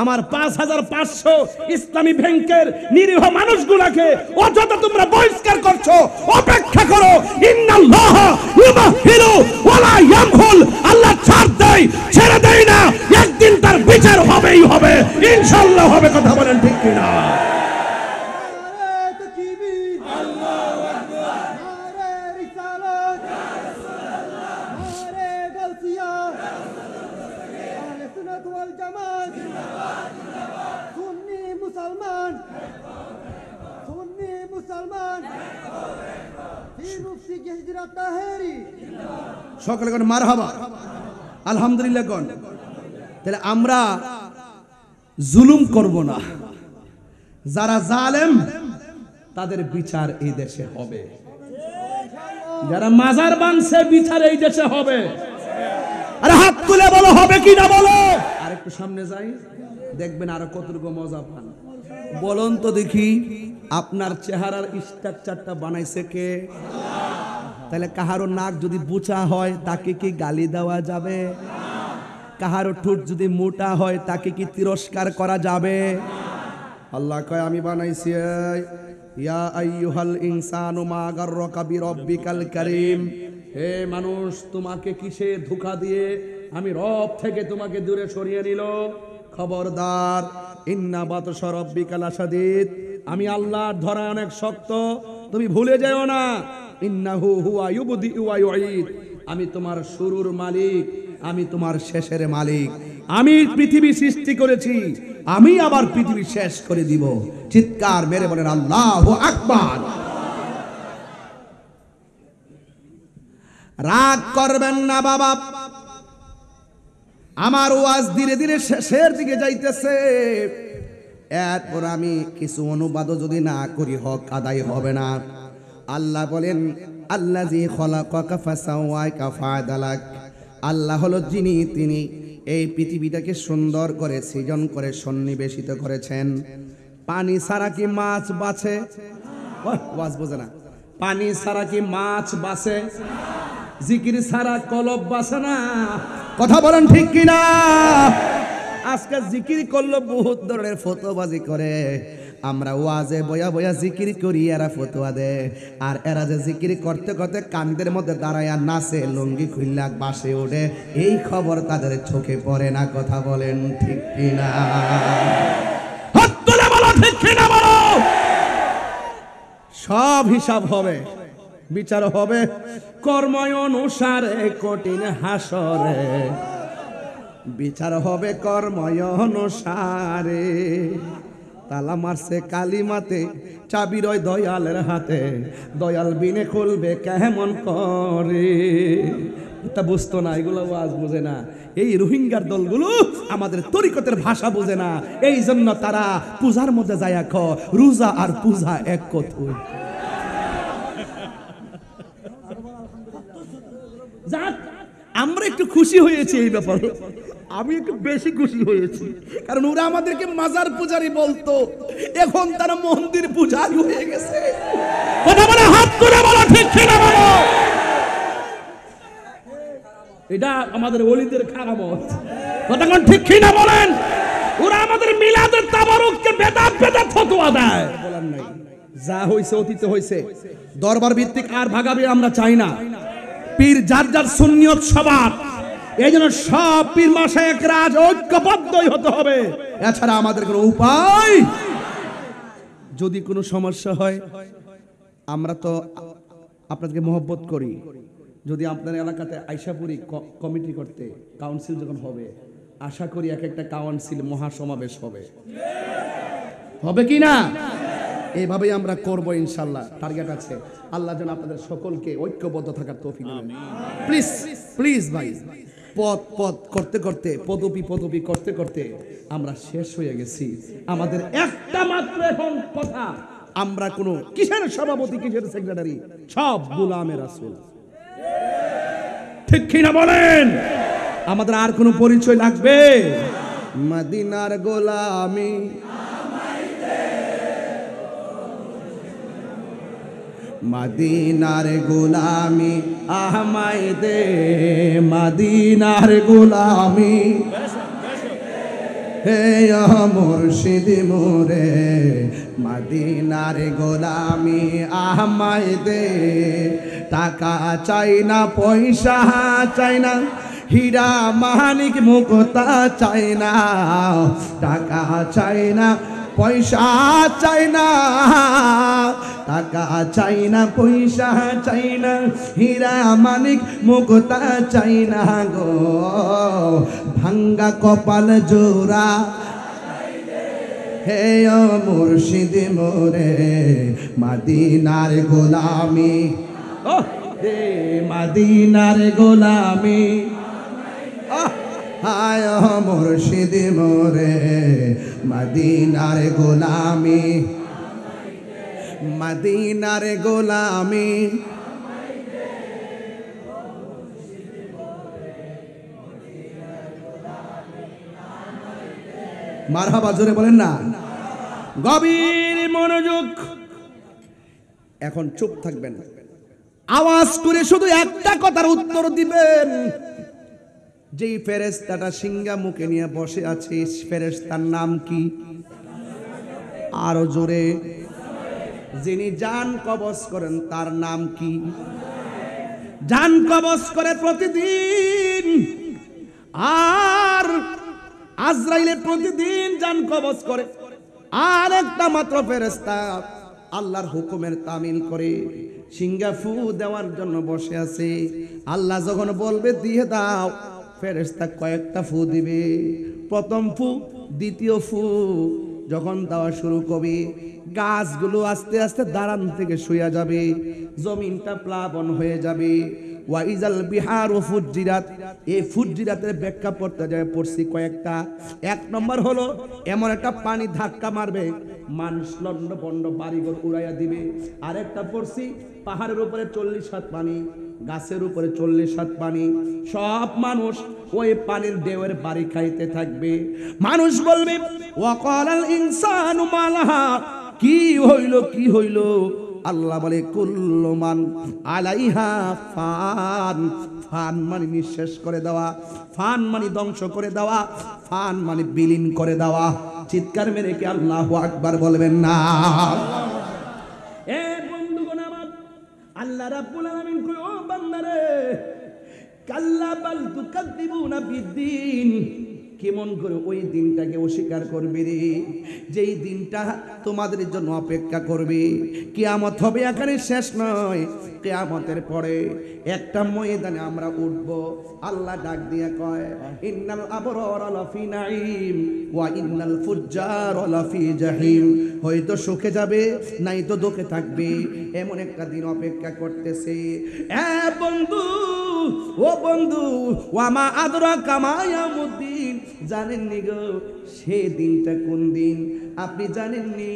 আমার 5500 ইসলামী ব্যাংকের নিরীহ মানুষগুলোকে অযথা তোমরা বহিষ্কার করছো। অপেক্ষা করো, ইন্নাল্লাহ ইউবাহিরু ওয়ালা ইয়ামহুল। আল্লাহ ছাড় দেয়, ছেড়ে দেয় না, একদিন তার বিচার হবেই হবে, ইনশাআল্লাহ হবে। কথা বলেন ঠিক কিনা? সকলে কোন মারহাবা, আলহামদুলিল্লাহ কোন। তাহলে আমরা জুলুম করব না, যারা জালেম তাদের বিচার এই দেশে হবে, যারা মাজার বানছে বিচার এই দেশে হবে। আরে হাত তুলে বলো হবে কি না বলো। আর একটু সামনে যাই, দেখবেন আরো কতটুকু মজা পান। বলুন তো দেখি, আপনার চেহারার স্ট্রাকচারটা বানাইছে কে? তাহলে কাহারো নাক যদি বুচা হয় তাকে কি গালি দেওয়া যাবে? কাহারো ঠোঁট যদি মোটা হয় তাকে কি তিরস্কার করা যাবে? আল্লাহ কয় আমি বানাইছি, ইয়া আইয়ুহাল ইনসানু মা গাররাকা বিরাব্বিকাল কারীম। হে মানুষ, তোমাকে কিসে ধোঁকা দিয়ে আমি রব থেকে তোমাকে দূরে সরিয়ে নিল? খবরদার, ইন্না বাতশা রাব্বিকা লাশাদীদ। আমি আল্লাহর ধরা অনেক শক্ত, তুমি ভুলে যেও না। ইন্নাহু হুয়া ইউবদিউ ওয়া ইউঈদ। আমি তোমার শুরুর মালিক, আমি তোমার শেষের মালিক। আমি পৃথিবী সৃষ্টি করেছি, আমি আবার পৃথিবী শেষ করে দিব। চিৎকার মেরে বলেন আল্লাহু আকবার। রাগ করবেন না বাবা, আমার ওয়াজ ধীরে ধীরে শেষের দিকে যাইতেছে। এরপর আমি কিছু অনুবাদও যদি না করি হক আদায় হবে না। আল্লাহ বলেন, আল্লাযী খলাকাকা ফাসাওয়াকা ফাআদালাক। আল্লাহ হলো যিনি, তিনি এই পৃথিবীটাকে সুন্দর করে সৃজন করে সন্নিবেশিত করেছেন। পানি ছাড়া কি মাছ বাঁচে? ওয়াজ বোঝে না। পানি ছাড়া কি মাছ বাঁচে? জিকির ছাড়া কলব বাঁচে না। কথা বলেন ঠিক কিনা? আজকে জিকির করলো, বহুত ধরনের ফতোয়াবাজি করে। আমরা ওয়াজে বয়া বয়া জিকির করি, এরা ফতোয়া দেয়। আর এরা যে জিকির করতে করতে কান্দের মধ্যে দাঁড়ায়া নাচে, লুঙ্গি খুললা বাসে ওঠে, এই খবর তাদের চোখে পড়ে না। কথা বলেন ঠিক কিনা? হাত তুলে বলো ঠিক কিনা বলো। সব হিসাব হবে, বিচার হবে কর্ম অনুসারে, কঠিন হাসরে বিচার হবে কর্ম অনুসারে। তালা মারছে কালিমাতে, চাবি রয় দয়ালের হাতে, দয়াল বিনে খুলবে কেমন করে। এটা বুঝতো না, এগুলো ওয়াজ বোঝে না। এই রোহিঙ্গার দলগুলো আমাদের তরিকতের ভাষা বোঝে না, এই জন্য তারা পূজার মধ্যে যায় রোজা আর পূজা এক কথা। যাক, আমরা একটু খুশি হয়েছি এই ব্যাপারে, আমি একটু বেশি খুশি হয়েছি, কারণ ওরা আমাদেরকে মাজার পূজারি বলতো, এখন তারা মন্দির পূজারি হয়ে গেছে। কথা বলে হাত তুলে বলো ঠিক কিনা বলো। এটা আমাদের ওলিদের কারামত। কথা কোন ঠিক কিনা বলেন? ওরা আমাদের মিলাদের তাবারুককে বেদাত বেদাত ফতোয়া দেয়। বলার নাই, যা হইছে অতীতে হইছে। দরবার ভিত্তিক আর ভাগাবে আমরা চাই না। পীর যার যার সুন্নিয়ত সবার, এই জন্য সব পীর মাশায়েখরা আজ ঐক্যবদ্ধই হতে হবে, এছাড়া আমাদের কোনো উপায়। যদি কোনো সমস্যা হয়, আমরা তো আপনাদেরকে মহব্বত করি, যদি আপনার এলাকাতে আইসাপুরি কমিটি করতে কাউন্সিল যখন হবে, আশা করি এক একটা কাউন্সিল মহাসমাবেশ হবে, হবে কি না? এইভাবেই আমরা করব ইনশাল্লাহ, টার্গেট আছে। আল্লাহ যেন আপনাদের সকলকে ঐক্যবদ্ধ থাকার তৌফিক দেন। প্লিজ প্লিজ ভাই, পদ করতে করতে, পদবি করতে করতে আমরা শেষ হয়ে গেছি। আমাদের একটা মাত্র এখন কথা, আমরা কোনো কিসের সভাপতি, কিসের সেক্রেটারি, সব গোলামে রাসূল। ঠিক কিনা বলেন? আমাদের আর কোনো পরিচয় লাগবে? মদিনার গোলামি, মদিনার গোলামি আহমাই দে, মদিনার গোলামি হে মুর্শিদ মোরে, মদিনার গোলামি আহমাই দে। টাকা চাই না, পয়সা চাই না, হীরা মানিক মুক্তা চাই না, টাকা চাই না, পয়সা চাই না, টাকা চাই না, পয়সা চাই না, হীরা মানিক মুক্তা চাই না গো, ভাঙ্গা কপাল জোড়া হে মুর্শিদ মোরে, মদিনার গোলামি হে মদিনার গোলামি হায় মুর্শিদ মোরে, মদিনার গোলামি, মদিনার গোলামি। মারহাবা, জোরে বলেন না। গভীর মনোযোগ, এখন চুপ থাকবেন, আওয়াজ করে শুধু একটা কথার উত্তর দিবেন। যেই ফেরেশতাটা সিংহা মুখে নিয়ে বসে আছে, ফেরেশতার নাম কি? আরো জোরে। যিনি জান কবজ করেন তার নাম কি? জান কবজ করে প্রতিদিন, আর আজরাইলে প্রতিদিন জান কবজ করে। আর একটা মাত্র ফেরেশতা আল্লাহর হুকুমের তামিল করে সিংহা ফু দেওয়ার জন্য বসে আছে। আল্লাহ যখন বলবে দিয়ে দাও, ফেরেশতা কয়েকটা ফু দিবে। প্রথম ফু, দ্বিতীয় ফু যখন দেওয়া শুরু করবে, গাছগুলো আস্তে আস্তে দাঁড়ান থেকে শুয়ে যাবে, জমিনটা প্লাবন হয়ে যাবে। ওয়াইজাল বিহারু ফুজ্জিরাত, এই ফুজ্জিরাতের ব্যাখ্যা পড়তে যায় পড়ছি কয়েকটা। এক নম্বর হলো এমন একটা পানি ধাক্কা মারবে, মানুষ লন্ড বন্ড বাড়িঘর উড়াইয়া দিবে। আরেকটা পড়ছি পাহাড়ের উপরে 40 হাত পানি, গাছের উপরে 40 হাত পানি, সব মানুষ ওই পানির ঢেউয়ের বাড়ি খাইতে থাকবে। মানুষ বলবে ওয়াকালাল ইনসানু মালাহা, কি হইল কি হইল? আল্লাহ বলে কুল্লু মান আলাইহা ফান। ফান মানে নিঃশেষ করে দেওয়া, ফান মানে ধ্বংস করে দেওয়া, ফান মানে বিলীন করে দেওয়া। চিৎকার মেরে কি আল্লাহু আকবার বলবেন না? এ বন্ধুগণ আমার, আল্লাহ রাব্বুল আলামিন কই ও বান্দারে, কাল্লা বাল তুকাদ্দিবুনা বিদ্দিন, কেমন করে ওই দিনটাকে অস্বীকার করবে রে, যেই দিনটা তোমাদের জন্য অপেক্ষা করবে। কিয়ামত হবে, এখানে শেষ নয়। কিয়ামতের পরে একটা ময়দানে আমরা উঠব। আল্লাহ ডাক দিয়ে কয়, ইন্নাল আবরারা লাফি নাঈম ওয়া ইন্নাল ফুজ্জারা লাফি জাহিম। হয়তো সুখে যাবে, নাই তো দুঃখে থাকবে, এমন একটা দিন অপেক্ষা করতেছে। এ বন্ধু, ও বন্ধু, ওয়ামা আদরাকা মা ইয়াউমুদ্দিন, জানেননি গো সেই দিনটা কোন দিন? আপনি জানেননি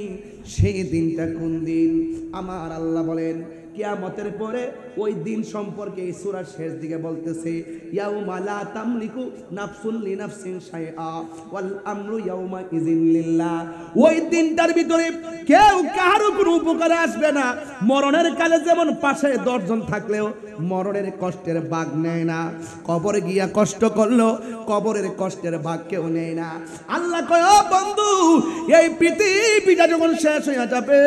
সেই দিনটা কোন দিন? আমার আল্লাহ বলেন কিয়ামতের পরে ওই দিন সম্পর্কে এই সূরার শেষ দিকে বলতেছে, ইয়াউমা লা তামলিকু নাফসুন লিনাফসিন শাইআ ওয়াল আমরু ইয়াউমা ইযিন লিল্লাহ। ওই দিনটার ভিতরে কেউ কারো কোনো উপকারে আসবে না। মরণের কালে যেমন পাশে 10 জন থাকলেও মরণের কষ্টের ভাগ নেয় না, কবরে গিয়া কষ্ট করলো কবরের কষ্টের ভাগ কেউ নেয় না। আল্লাহ কয়, ও বন্ধু, এই পৃথিবীটা যখন শেষ হয়ে যাবে,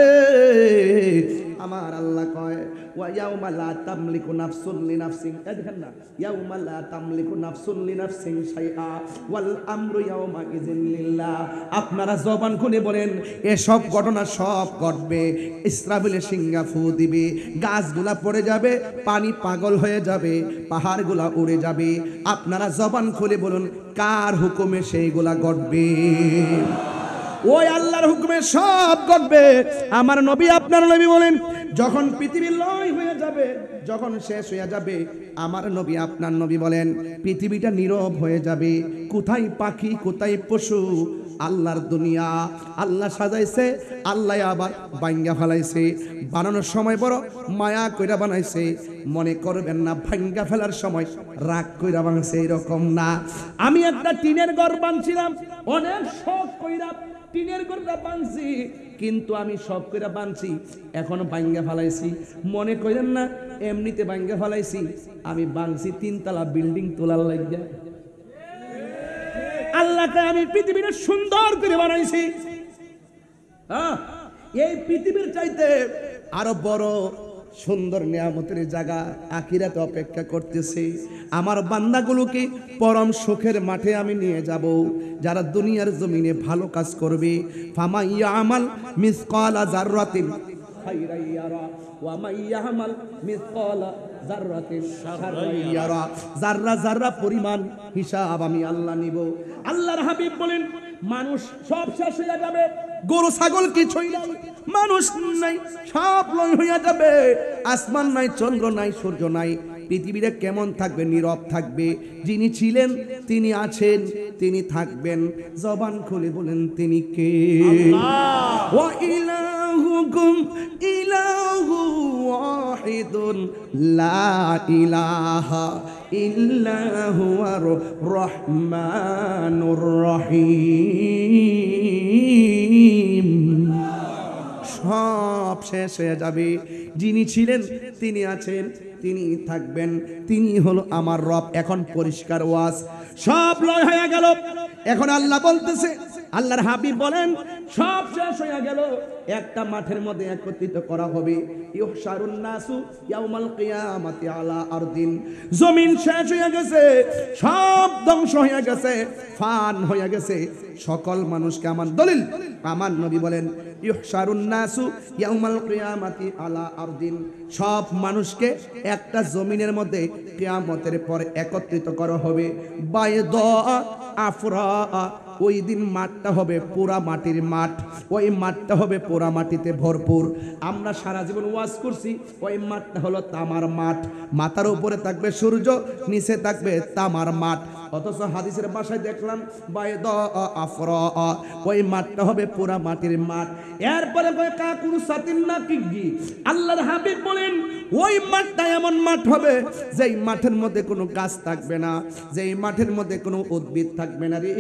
আমার আল্লাহ কয় ওয়া ইয়াউমা লা তামলিকু নাফসুন লিনাফসিন, দেখেন না, ইয়াউমা লা তামলিকু নাফসুন লিনাফসিন শাইআ ওয়াল আমরু ইয়াউমা ইযিন লিল্লাহ। আপনারা জবান খুলে বলেন, এসব ঘটনা সব ঘটবে। ইসরাফিল সিংহা ফু দিবে, গাছগুলা পড়ে যাবে, পানি পাগল হয়ে যাবে, পাহাড়গুলা উড়ে যাবে। আপনারা জবান খুলে বলুন, কার হুকুমে সেইগুলা ঘটবে? ওই আল্লাহর হুকুমে সব ঘটবে। আমার নবী, আপনার নবী বলেন, যখন পৃথিবী লয় হয়ে যাবে, যখন শেষ হয়ে যাবে, আমার নবী, আপনার নবী বলেন, পৃথিবীটা নীরব হয়ে যাবে। কোথায় পাখি, কোথায় পশু? আল্লাহর দুনিয়া আল্লাহ সাজাইছে, আল্লাহ আবার ভাঙ্গা ফেলাইছে। বানানোর সময় বড় মায়া কইরা বানাইছে, মনে করবেন না ভাঙ্গা ফেলার সময় রাগ কইরা বানাইছে, এরকম না। আমি একটা টিনের ঘর বানছিলাম, অনেক শখ কইরা টিনের ঘরটা বানছি, কিন্তু আমি শখ কইরা বানছি, এখন ভাঙ্গা ফেলাইছি। মনে করেন না এমনিতে ভাঙ্গা ফেলাইছি, আমি বানছি 3 তলা বিল্ডিং তোলার লাগিয়া। আল্লাহকে আমি পৃথিবীটা সুন্দর করে বানাইছি। হ্যাঁ, এই পৃথিবীর চাইতে আরো বড় সুন্দর নিয়ামতের জায়গা আখিরাতে অপেক্ষা করতেছে। আমার বান্দাগুলোকে পরম সুখের মাঠে আমি নিয়ে যাব, যারা দুনিয়ার জমিনে ভালো কাজ করবে। ফামা ইয়ামাল মিসকালা যাররাতিন খাইরান ইয়ারা ওয়া মা ইয়ামাল মিসকালা যাররাতিন শাররান ইয়ারা। যাররা যাররা পরিমাণ হিসাব আমি আল্লাহ নিব। আল্লাহর হাবিব বলেন, মানুষ সব শেষ হয়ে যাবে, গরু ছাগল কিছুই নাই, মানুষ নাই, সব লয় হইয়া যাবে। আসমান নাই, চন্দ্র নাই, সূর্য নাই। পৃথিবীটা কেমন থাকবে? নীরব থাকবে। যিনি ছিলেন, তিনি আছেন, তিনি থাকবেন। জবান খুলে বলেন, তিনি কে? ওয়া ইলাহুকুম ইলাহু ওয়াহিদুন লা ইলাহা ইল্লা হুয়ার রহমানুর রহিম। সব শেষ হয়ে যাবে। যিনি ছিলেন, তিনি আছেন, তিনি থাকবেন, তিনি হলো আমার রব। এখন পরিষ্কার ওয়াজ, সব লয় হয়ে গেল। এখন আল্লাহ বলতেছে, আল্লাহর হাবিব বলেন, সব শেষ হয়ে গেল, একটা মাঠের মধ্যে একত্রিত করা হবে। ইউহশারুন নাসু ইয়াউমাল কিয়ামাতি আলা আরদিন। জমিন শেষ হয়ে গেছে, সব ধ্বংস হয়ে গেছে, ফান হয়ে গেছে। সকল মানুষকে, আমার দলিল, আমার নবী বলেন, ইউহশারুন নাসু ইয়াউমাল কিয়ামাতি আলা আরদিন। সব মানুষকে একটা জমিনের মধ্যে কিয়ামতের পর একত্রিত করা হবে। বাইদা আফরা, ওই দিন মাঠটা হবে পুরা মাটির মাঠ, ওই মাঠটা হবে পুরা মাটিতে ভরপুর। আমরা সারা জীবন ওয়াজ করছি, ওই মাঠটা হলো তামার মাঠ। মাথার উপরে থাকবে সূর্য, নিচে থাকবে তামার মাঠ। অথচ হাদিসের ভাষায় দেখলাম বাইদা আফরা, ওই মাঠটা হবে পুরা মাটির মাঠ। এরপরে কয় কাকুর সাতিন না কিগি। আল্লাহর হাবিব বলেন, ওই মাঠটা এমন মাঠ হবে, যেই মাঠের মধ্যে কোনো গাছ থাকবে না, যেই মাঠের মধ্যে কোনো উদ্ভিদ থাকবে না রে।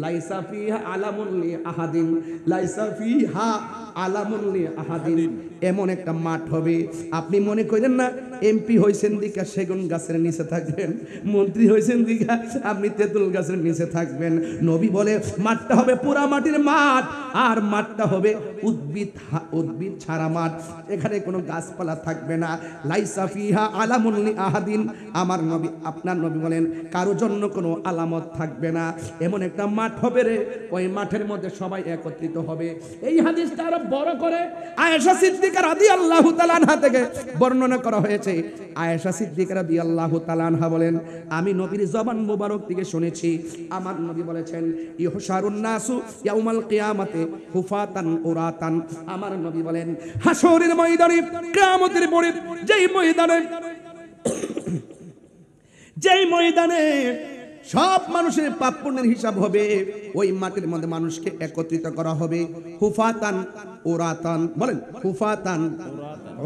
লাইসা ফিহা আলামুন লি আহাদিন, লাইসা ফিহা আলামুন লি আহাদিন। এমন একটা মাঠ হবে, আপনি মনে করেন না এমপি হইছেন দিকা সেগুন গাছের নিচে থাকবেন, মন্ত্রী হইছেন দিকা আপনি তেঁতুল গাছের নিচে থাকবেন। নবী বলে, মাঠটা হবে পুরা মাটির মাঠ, আর মাঠটা হবে উদ্ভিদ ছাড়া মাঠ, এখানে কোনো গাছপালা থাকবে না। লাইসা ফিহা আলামুন লি আহাদিন। আমার নবী, আপনার নবী বলেন, কারোর জন্য কোনো আলামত থাকবে না। এমন একটা মাঠ হবে রে, ওই মাঠের মধ্যে সবাই একত্রিত হবে। এই হাদিসটা আরো বড় করে আয়েশা সিদ্দিকা রাদিয়াল্লাহু তাআলা আনহা থেকে বর্ণনা করা হয়েছে। আয়েশা সিদ্দিকা রাদিয়াল্লাহু তাআলা আনহা বলেন, আমি নবীর জবান মুবারক থেকে শুনেছি, আমার নবী বলেছেন, ইহশারুন নাসু ইয়াউমাল কিয়ামাতে হুফাতান উরাতান। আমার নবী বলেন, হাশরের ময়দানে, কিয়ামতের পরে যেই ময়দানে সব মানুষের পাপ পুণ্যের হিসাব হবে, ওই মাটির মধ্যে মানুষকে একত্রিত করা হবে। হুফাতান উরাতান, বলেন হুফাতান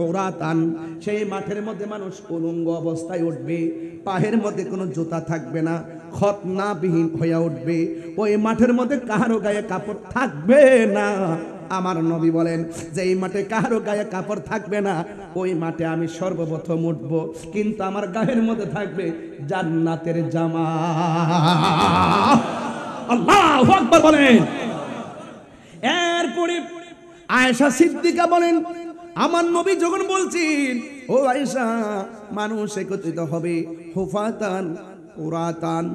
উরাতান। সেই মাঠের মধ্যে মানুষ উলঙ্গ অবস্থায় উঠবে, পায়ের মধ্যে কোনো জুতা থাকবে না, খতনাবিহীন হয়ে উঠবে। ওই মাঠের মধ্যে কারো গায়ে কাপড় থাকবে না। আমার নবী বলেন, যে এই মাঠে কারো গায়ে কাপড় থাকবে না, ওই মাঠে আমি সর্বপ্রথম উঠব, কিন্তু আমার গায়ের মধ্যে থাকবে জান্নাতের জামা। আল্লাহু আকবার বলেন। এরপরে আয়েশা সিদ্দিকা বলেন, আমার নবী যখন বলছেন ও আয়েশা মানুষ একত্রিত হবে হুফাতান উরাতান,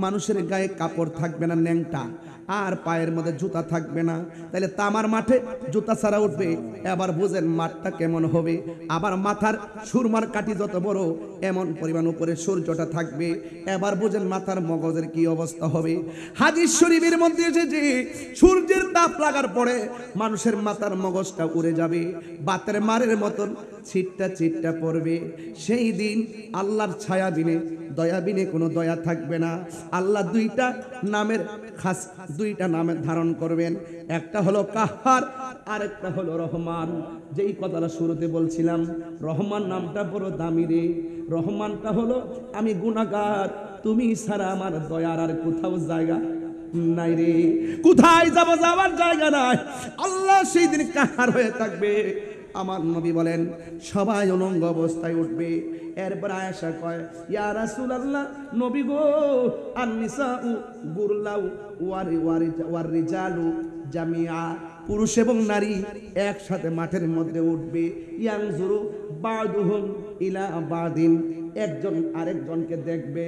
মানুষের গায়ে কাপড় থাকবে না ন্যাংটা, আর পায়ের মধ্যে জুতা থাকবে না। তাহলে তামার মাঠে জুতা ছাড়া উঠবে, এবার বুঝেন মাঠটা কেমন হবে। আবার মাথার সুরমার কাঠি যত বড় এমন পরিমাণ উপরে সূর্যটা থাকবে, এবার বুঝেন মাথার মগজের কি অবস্থা হবে। হাদিস শরীফের মধ্যে এসেছে সূর্যের তাপ লাগার পরে মানুষের মাথার মগজটা উড়ে যাবে, বাতের মারের মতন ছিটটা ছিটটা পড়বে। সেই দিন আল্লাহর ছায়া বিনে দয়া বিনে কোনো দয়া থাকবে না। আল্লাহ দুইটা নামের ধারণ করবেন, একটা হলো কাহার, আরেকটা হলো রহমান। যেই কথাটা শুরুতে বলছিলাম, রহমান নামটা বড় দামি রে। রহমানটা হলো আমি গুনাহগার, তুমি ছাড়া আমার দয়ার আর কোথাও জায়গা নাই রে, কোথায় যাব, যাওয়ার জায়গা নাই। আল্লাহ সেই দিন কাহার হয়ে থাকবে। আমার নবী বলেন সবাই উলঙ্গ অবস্থায় উঠবে। এরপর আয়েশা কয় ইয়া রাসূলুল্লাহ, নবী গো আন-নিসাউ গুরলাউ ওয়ার রিজালু জামিআ, পুরুষ এবং নারী একসাথে মাঠের মধ্যে উঠবে। ইয়ানজুরু বাদুহুম ইলা বাদিন, একজন আরেকজনকে দেখবে।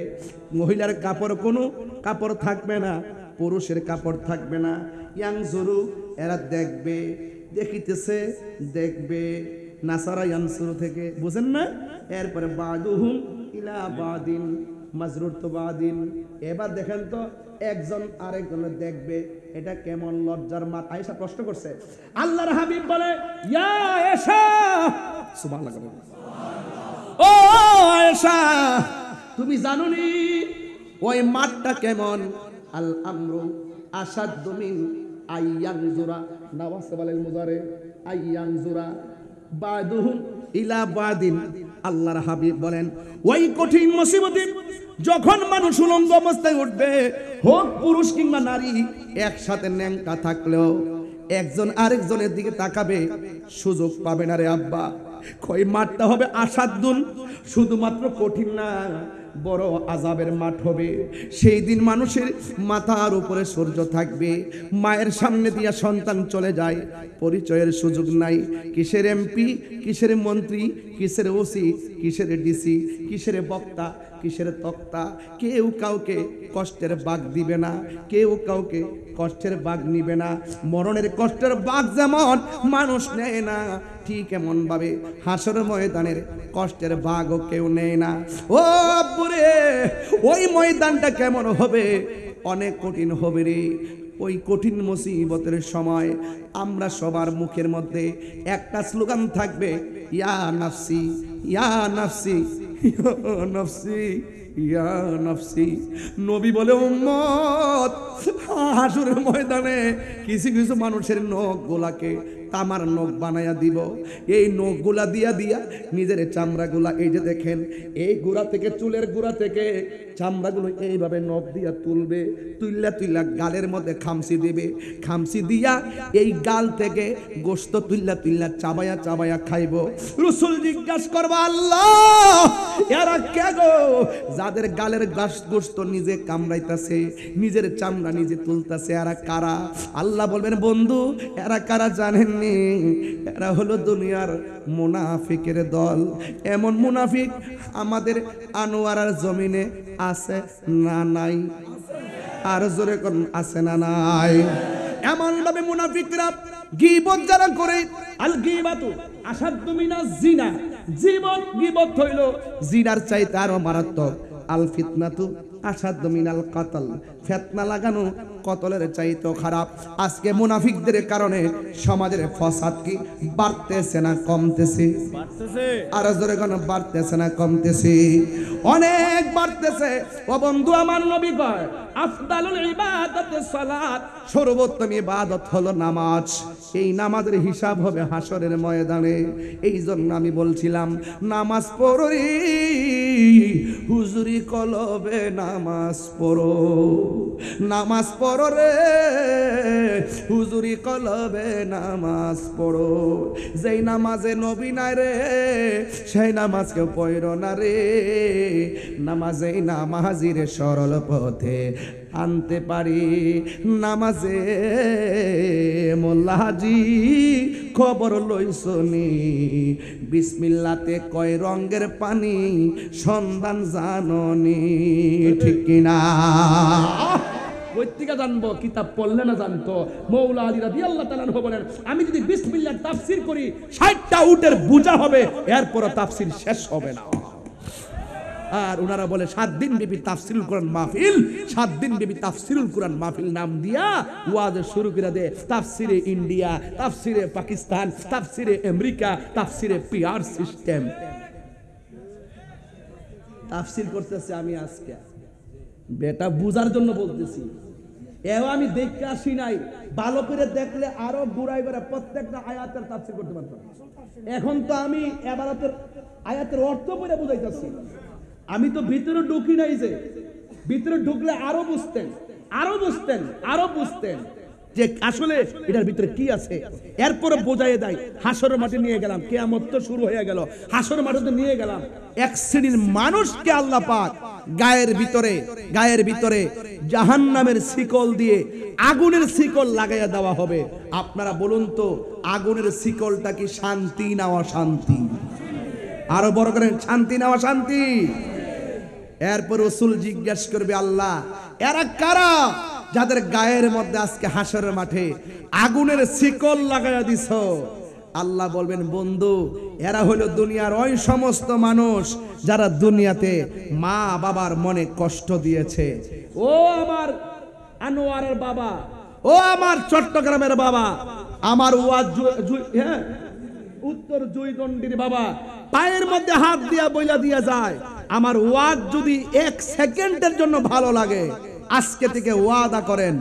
মহিলার কোনো কাপড় থাকবে না, পুরুষের কাপড় থাকবে না। ইয়ানজুরু, এরা দেখবে, দেখিতেছে, দেখবে। নাসারা ইয়ানসুরু থেকে বুঝেন না। এরপরে বাদুহুম ইলা বাদিন মাজরুর তো বাদিন। এবার দেখেন তো একজন আরেকজনের দেখবে, এটা কেমন লজ্জার মাত। আয়েশা প্রশ্ন করছে, আল্লাহর হাবিব বলে ইয়া আয়েশা, সুবহানাল্লাহ, ও আয়েশা তুমি জানোনি ওই মাঠটা কেমন? আল আমরু আসাদ্দু মিন আইয়ানজুরা, নাওয়াসবাল মুজারে আইয়ানজুরা বাদুহুম ইলা বাদিন। আল্লাহর হাবিব বলেন ওই কঠিন মুসিবতে যখন মানুষ উলঙ্গ অবস্থায় উঠবে, হোক পুরুষ কিংবা নারী, একসাথে ন্যাংটা থাকলেও একজন আরেকজনের দিকে তাকাবে, সুযোগ পাবে না রে আব্বা। কই মাঠটা হবে আসাদ্দুন, শুধুমাত্র কঠিন না, বড় আযাবের মাঠ হবে। সেই দিন মানুষের মাথার উপরে সূর্য থাকবে, মায়ের সামনে দিয়া সন্তান চলে যায়, পরিচয়ের সুযোগ নাই। কিসের এমপি, কিসের মন্ত্রী, কিসের ওসি, কিসের ডিসি, কিসের বক্তা, কিসের তক্তা, কেউ কাউকে কষ্টের ভাগ দিবে না, কেউ কাউকে কষ্টের ভাগ নিবে না। মরণের কষ্টের ভাগ যেমন মানুষ নেয় না, ঠিক এমন ভাবে হাসরের ময়দানের কষ্টের ভাগও কেউ নেয় না। ও আব্বুরে, ওই ময়দানটা কেমন হবে? অনেক কঠিন হবে রে। ওই কঠিন মুসিবতের সময় আমরা সবার মুখের মধ্যে একটা স্লোগান থাকবে, ইয়া নাফসি, ইয়া নাফসি, ইয়া নাফসি, ইয়া নাফসি। নবী বলে উম্মত, হাসরের ময়দানে কিছু কিছু মানুষের নখ গোলাকে তামার নখ বানায়া দিব। এই নখ গুলা দিয়া দিয়া নিজের চামড়াগুলা, এই যে দেখেন এই গোড়া থেকে, চুলের গোড়া থেকে চামড়াগুলো এইভাবে নখ দিয়া তুলবে, তুইলা তুইলা গালের মধ্যে খামসি দিবে, খামসি দিয়া এই গাল থেকে গোশত তুইলা তুইলা চাবায়া চাবায়া খাইব। রাসূল জিজ্ঞাসা করবা, আল্লাহ এরা কে গো যাদের গালের গোশত নিজে কামড়াইতাছে, নিজের চামড়া নিজে তুলতাছে, এরা কারা? আল্লাহ বলবেন বন্ধু এরা কারা জানেননি? এরা হলো দুনিয়ার মুনাফিকের দল। এমন মুনাফিক আমাদের আনোয়ারার জমিনে আছে না নাই? আর জোরে কোন আছে না নাই? এমন ভাবে মুনাফিকরা গীবত যারা করে, আল গীবাতু আসাদ্দু মিনাজ জিনা, জীবন গীবত হইল জিনার চাইতে আরো মারাত্মক। আল ফিতনাতু আসাদ্দু মিনাল কাতল, ফিতনা লাগানো কতলের চাইতেও খারাপ। আজকে মুনাফিকদের কারণে সমাজের ফাসাদ কি বাড়তেছে না কমতেছে? আর জোরে কোন বাড়তেছে না কমতেছে? অনেক বাড়তেছে। ও বন্ধু আমার নবী কয় আফদালুল ইবাদাতে সালাত, সর্বোত্তম ইবাদত হলো নামাজ। এই নামাজের হিসাব হবে হাসরের ময়দানে। এই জন্য আমি বলছিলাম নামাজ পড়ি হুজুরি কলবে, নামাজ পড়ো, নামাজ পড়ো রে হুজুরি কলবে, নামাজ পড়ো। যেই নামাজে নবী নাই রে, সেই নামাজ কেউ পড়ো না রে। নামাজেই নামাজির সরল পথে আনতে পারি নামাজে মোল্লাজি খবর লইছনি বিসমিল্লাতে কয় রঙের পানি সন্ধান জাননি ঠিক কিনা কইতিকা জানবো কিতাব পড়লে না জানতো মৌলা আলী রাদিয়াল্লাহু তাআলা আনহু বলেন আমি যদি বিসমিল্লাহ তাফসীর করি 60টা উটের বোঝা হবে এরপরও তাফসীর শেষ হবে না আর ওনারা বলে 7 দিন ব্যাপী তাফসীরুল কোরআন মাহফিল 7 দিন ব্যাপী তাফসীরুল কোরআন মাহফিল নাম দিয়া ওয়াজ শুরু করে দে তাফসীরে ইন্ডিয়া তাফসীরে পাকিস্তান তাফসীরে আমেরিকা তাফসীরে পিআর সিস্টেম তাফসীর করতেছে আমি আজকে বেটা বুঝার জন্য বলতেছি এও আমি দেখতে আসি নাই ভালো করে দেখলে আরো গুড়াই করে প্রত্যেকটা আয়াতের তাফসীর করতে পারতাম এখন তো আমি এবারতের আয়াতের অর্থ পড়ে বুঝাইতেছি আমি তো ভিতরে ঢুকি নাই যে ভিতরে ঢুকলে আরো বুঝতেন যে আসলে এটার ভিতরে কি আছে এরপরে বোঝাই দেয় হাসরের মাঠে নিয়ে গেলাম কিয়ামত তো শুরু হয়ে গেল হাসরের মাঠে তো নিয়ে গেলাম এক শ্রেণীর মানুষকে আল্লাহ পাক গায়ের ভিতরে জাহান্নামের শিকল দিয়ে আগুনের শিকল লাগাইয়া দেওয়া হবে আপনারা বলুন তো আগুনের শিকলটা কি শান্তি না অশান্তি আরো বড় করেন শান্তি না অশান্তি এরপর রাসূল জিজ্ঞেস করবে আল্লাহ এরা কারা যাদের গায়ের মধ্যে আজকে হাসরের মাঠে আগুনের শিকল লাগাইয়া দিছো আল্লাহ বলবেন বন্ধু এরা হলো দুনিয়ার ওই সমস্ত মানুষ যারা দুনিয়াতে মা বাবার মনে কষ্ট দিয়েছে ও আমার আনোয়ারের বাবা ও আমার চট্টগ্রামের বাবা আমার ওয়াজ হ্যাঁ উত্তর জয়দন্ডির বাবা পায়ের মধ্যে হাত দিয়া বইলা দিয়া যায় আমার ওয়াজ যদি 1 সেকেন্ডের জন্য ভালো লাগে আজকে থেকে ওয়াদা করেন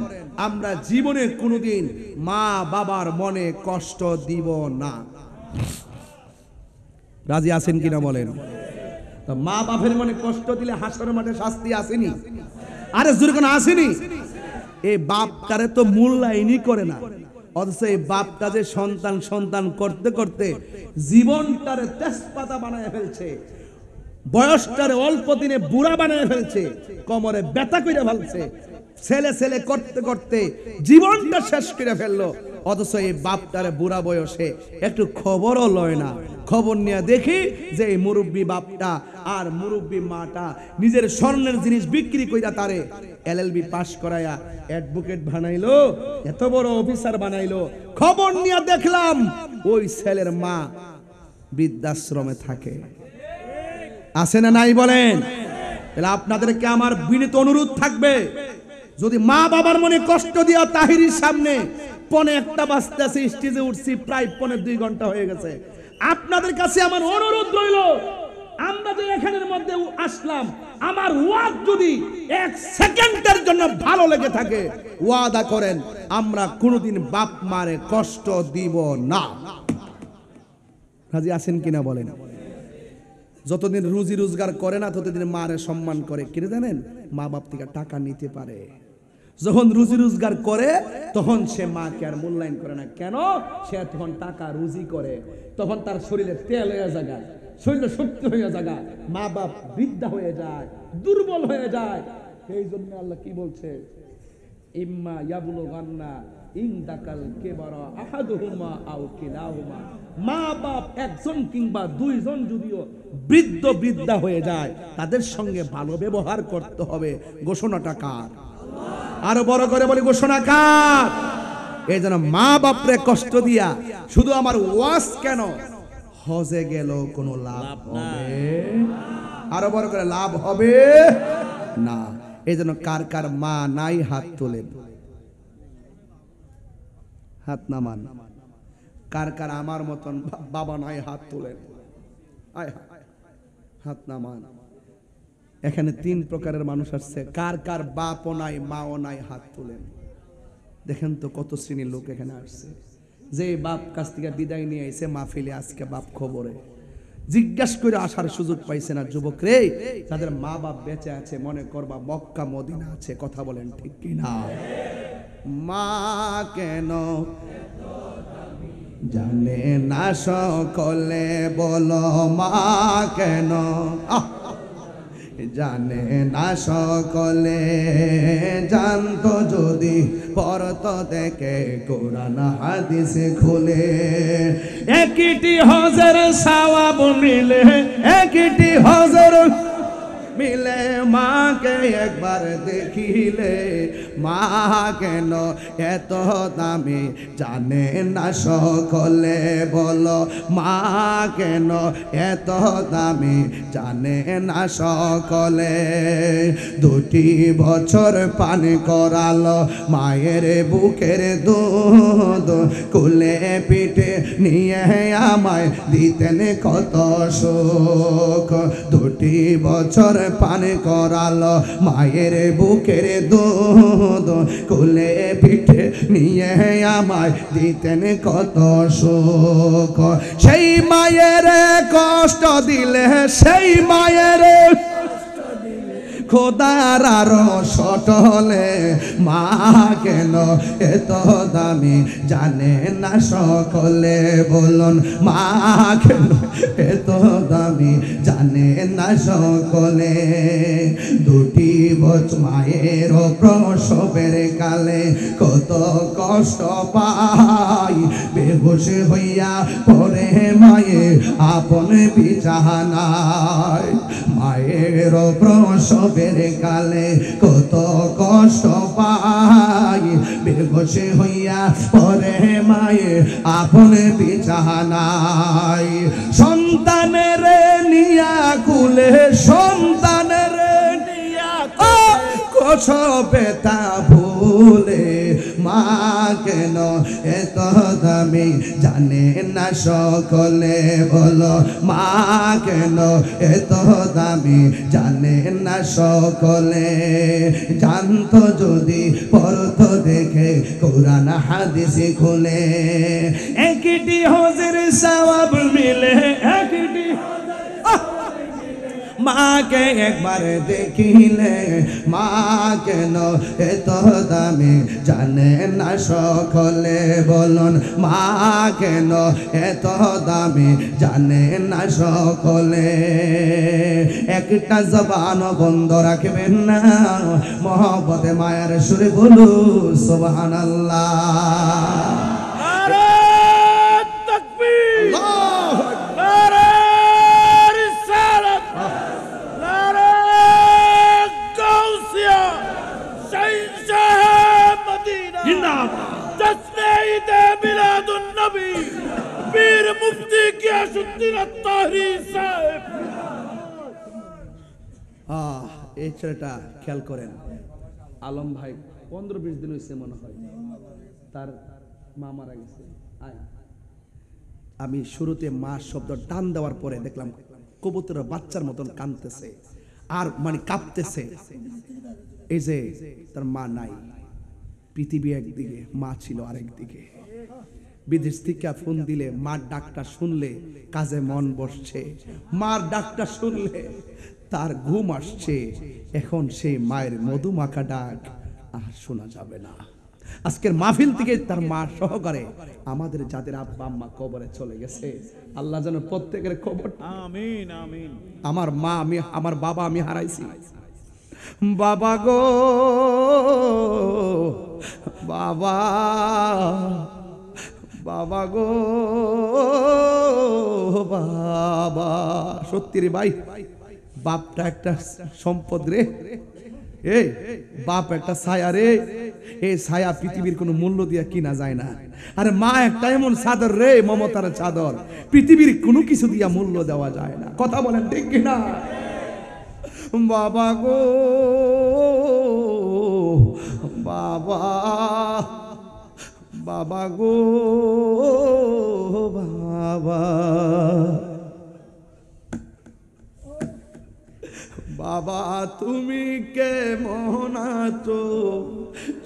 আমরা জীবনে কোনোদিন মা বাবার মনে কষ্ট দিব না রাজি আছেন কিনা বলেন তো মা বাপের মনে কষ্ট দিলে হাসরের মাঠে শাস্তি আসেনি আরে জোরে কোন আসেনি এই বাপটারে তো মূল্যায়নই করে না অথচ এই বাপটা যে সন্তান করতে করতে জীবনটারে তেজপাতা বানায় ফেলছে বয়সটারে অল্প দিনে বুড়া বানায় ফেলছে কোমরে ব্যথা করে ফেলছে ছেলে করতে করতে জীবনটা শেষ করে ফেললো অথচ এই বাপটারে বুড়া বয়সে একটু খবরও লয় না খবর নিয়ে দেখি যে এই মুরব্বী বাপটা আর মুরব্বী মাটা নিজের স্বর্ণের জিনিস বিক্রি কইরা তারে এলএলবি পাস করায়া অ্যাডভোকেট বানাইলো এত বড় অফিসার বানাইলো খবর নিয়ে দেখলাম ওই ছেলের মা বৃদ্ধাশ্রমে থাকে আছে না নাই বলেন তাহলে আপনাদেরকে আমার বিনীত অনুরোধ থাকবে যদি মা বাবার মনে কষ্ট দিয়া তাহিরির সামনে 1:45 বাজতেছে স্টেজে উঠছি প্রায় 2.5 ঘন্টা হয়ে গেছে আপনাদের কাছে আমার অনুরোধ রইল আমরা যে এখানের মধ্যে আসলাম আমার ওয়াজ যদি 1 সেকেন্ডের জন্য ভালো লেগে থাকে ওয়াদা করেন আমরা কোনোদিন বাপ মারে কষ্ট দিব না রাজি আছেন কিনা বলেন যতদিন রুজি রোজগার করে না ততদিন মারে সম্মান করে কিনে জানেন মা বাপ থেকে টাকা নিতে পারে যখন রুজি রোজগার করে তখন সে মাকে আর মূল্যায়ন করে না কেন সে তখন টাকা রুজি করে তখন তার শরীরে তেল হয়ে যায় শরীরে শক্তি হয়ে যায় মা বাপ বৃদ্ধা হয়ে যায় দুর্বল হয়ে যায় এই জন্য আল্লাহ কি বলছে ইম্মা ইয়াবলুগান্না ইনদাকাল কিবারা আহাদুহুমা আও কিলাহুমা মা বাপ একজন কিংবা দুইজন যদিও বৃদ্ধা হয়ে যায় তাদের সঙ্গে ভালো ব্যবহার করতে হবে ঘোষণাটা কার আরো বড় করে বলি ঘোষণা কার এই জন্য মা বাপরে কষ্ট দিয়া শুধু আমার ওয়াজ কেন হজে গেল কোনো লাভ হবে আরো বড় করে লাভ হবে না এই জন্য কার মা নাই হাত তোলেন হাত নামান কার আমার মতন বাবা নাই হাত তোলেন হাত নামান এখানে 3 প্রকারের মানুষ আসছে কার বাপও নাই মাও নাই হাত তোলেন দেখেন তো কত শ্রেণীর লোক এখানে আসছে যে বাপ কাছ থেকে বিদায় নিয়ে আইছে মাহফিলে আজকে বাপ খবরে জিজ্ঞাসা করে আসার সুযোগ পাইছে না যুবক রে তাদের মা বাপ বেঁচে আছে মনে করবা মক্কা মদিনা আছে কথা বলেন ঠিক কি না মা কেন জানে না সকলে বলো মা কেন জানে না সকলে, জানতো যদি পড়তো দেখে কোরআন হাদিস খুলে। একটি হজের সওয়াব মিলে, একটি হজের মিলে, মাকে একবার দেখিলে মা কেন এত দামি জানে না সকলে, বলো মা কেন এত দামি জানে না সকলে। 2 বছর পান করালো মায়ের বুকের দুধ, কুলে পিঠে নিয়ে আমায় দিতেন কত সুখ। 2 বছর পান করালো মায়ের বুকের দুধ, কোলে পিঠে নিয়ে আমায় দিতেন কত সুখ। সেই মায়ের কষ্ট দিলে, সেই মায়ের খোদার আরো সটলে, মা কেন এত দামি জানে না সকলে, বলুন মা কেন এত দামি জানে না সকলে। 2 বছর মায়ের প্রসবের কালে কত কষ্ট পাই, বেহুশ হইয়া পড়ে মায়ে আপন বিছানায়। মায়ের প্রসবের কালে কত কষ্ট পাই, বেহুশ হইয়া পড়ে মায়ে আপন বিছানায়। সন্তানের নিয়া কুলে, সন্তানের কোষ বেতা ভুলে, মা কেন এত দামি জানে না সকলে, বলো মা কেন এত দামি জানে না সকলে। জানতো যদি পড়তো দেখে কোরআন হাদিস খুলে। একটি হজের সওয়াব মিলে, একটি মাকে একবার দেখিলে মা কেন এত দামি জানে না সকলে, বলুন মা কেন এত দামি জানে না সকলে। একটা জবান বন্ধ রাখবেন না, মহব্বতে মায়ের সুরে বলু সুবহানাল্লাহ। এই ছেলেটা খেয়াল করেন, আলম ভাই 15-20 দিন হয়েছে মনে হয়, তার মা মারা গেছে। আমি শুরুতে মা শব্দ টান দেওয়ার পরে দেখলাম কবুতরের বাচ্চার মতন কাঁদতেছে আর মানে কাঁপতেছে। এই যে তার মা নাই, পৃথিবী একদিকে, মা ছিল আরেকদিকে। বিদেশ থেকে ফোন দিলে মার ডাকটা শুনলে কাজে মন বসছে, মার ডাকটা শুনলে তার ঘুম আসছে। এখন সেই মায়ের মধুমাখা ডাক আর শোনা যাবে না। আজকের মাহফিল থেকে তার মা সহকারে আমাদের যাদের আব্বা আম্মা কবরে চলে গেছে, আল্লাহ যেন প্রত্যেকের কবর, আমিন আমিন। আমার মা, আমি আমার বাবা আমি হারাইছি। বাবা গো বাবা, বাবা গো বাবা। সত্যি রে ভাই, বাপটা একটা সম্পদ রে। এই বাপ একটা ছায়া রে, এই ছায়া পৃথিবীর কোনো মূল্য দিয়া কিনা যায় না। আরে মা একটা এমন চাদর রে, মমতার চাদর, পৃথিবীর কোনো কিছু দিয়া মূল্য দেওয়া যায় না। কথা বলেন ঠিক কিনা? বাবা গো বাবা, বাবা গো বাবা, বাবা তুমি কেমন আছো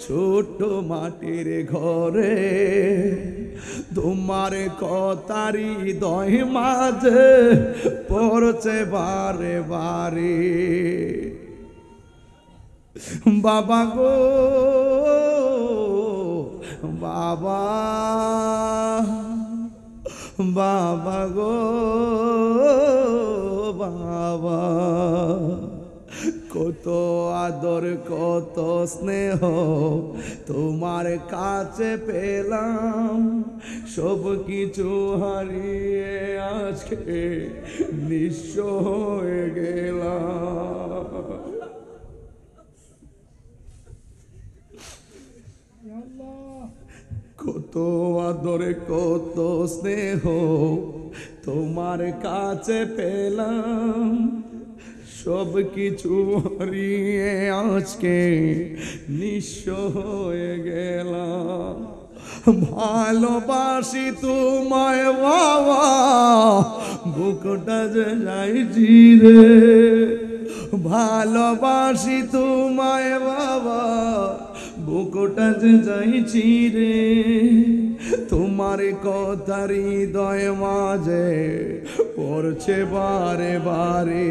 ছোট মাটির ঘরে, তোমার কথারি দয় মাঝে পড়ছে বারে বারে। বাবা গো বাবা, বাবা গো বাবা, কত আদর কত স্নেহ তোমার কাছে পেলাম, সব কিছু হারিয়ে আজকে নিঃস্ব হয়ে গেলাম। কত আদরে কত স্নেহ তোমার কাছে পেলাম, সব কিছু হারিয়ে আজকে নিঃস্ব হয়ে গেলাম। ভালোবাসি তোমায় বাবা, বুকটা যে যাইছি রে। ভালোবাসি তোমায় বাবা, বুকটা যে যাইছি রে। তোমার কথা হৃদয় মাঝে পড়ছে বারে বারে।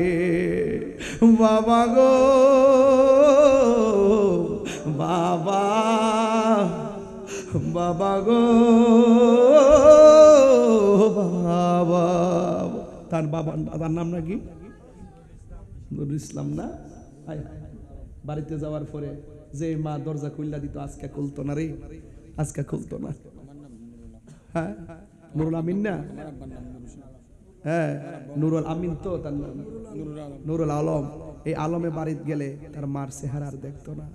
বাবা গো বাবা, বাবা গো বাবা। তার বাবার নাম নাকি নুরুল ইসলাম না? বাড়িতে যাওয়ার পরে যে মা দরজা খুললা দিত, আজকে খুলতো না রে, আজকে খুলতো না। হ্যাঁ নুরুল আমিন না? হ্যাঁ নুরুল আমিন তো তার নাম, নুরুল আলম। এই আলমে বাড়িতে গেলে তার মার চেহারা আর দেখতো না।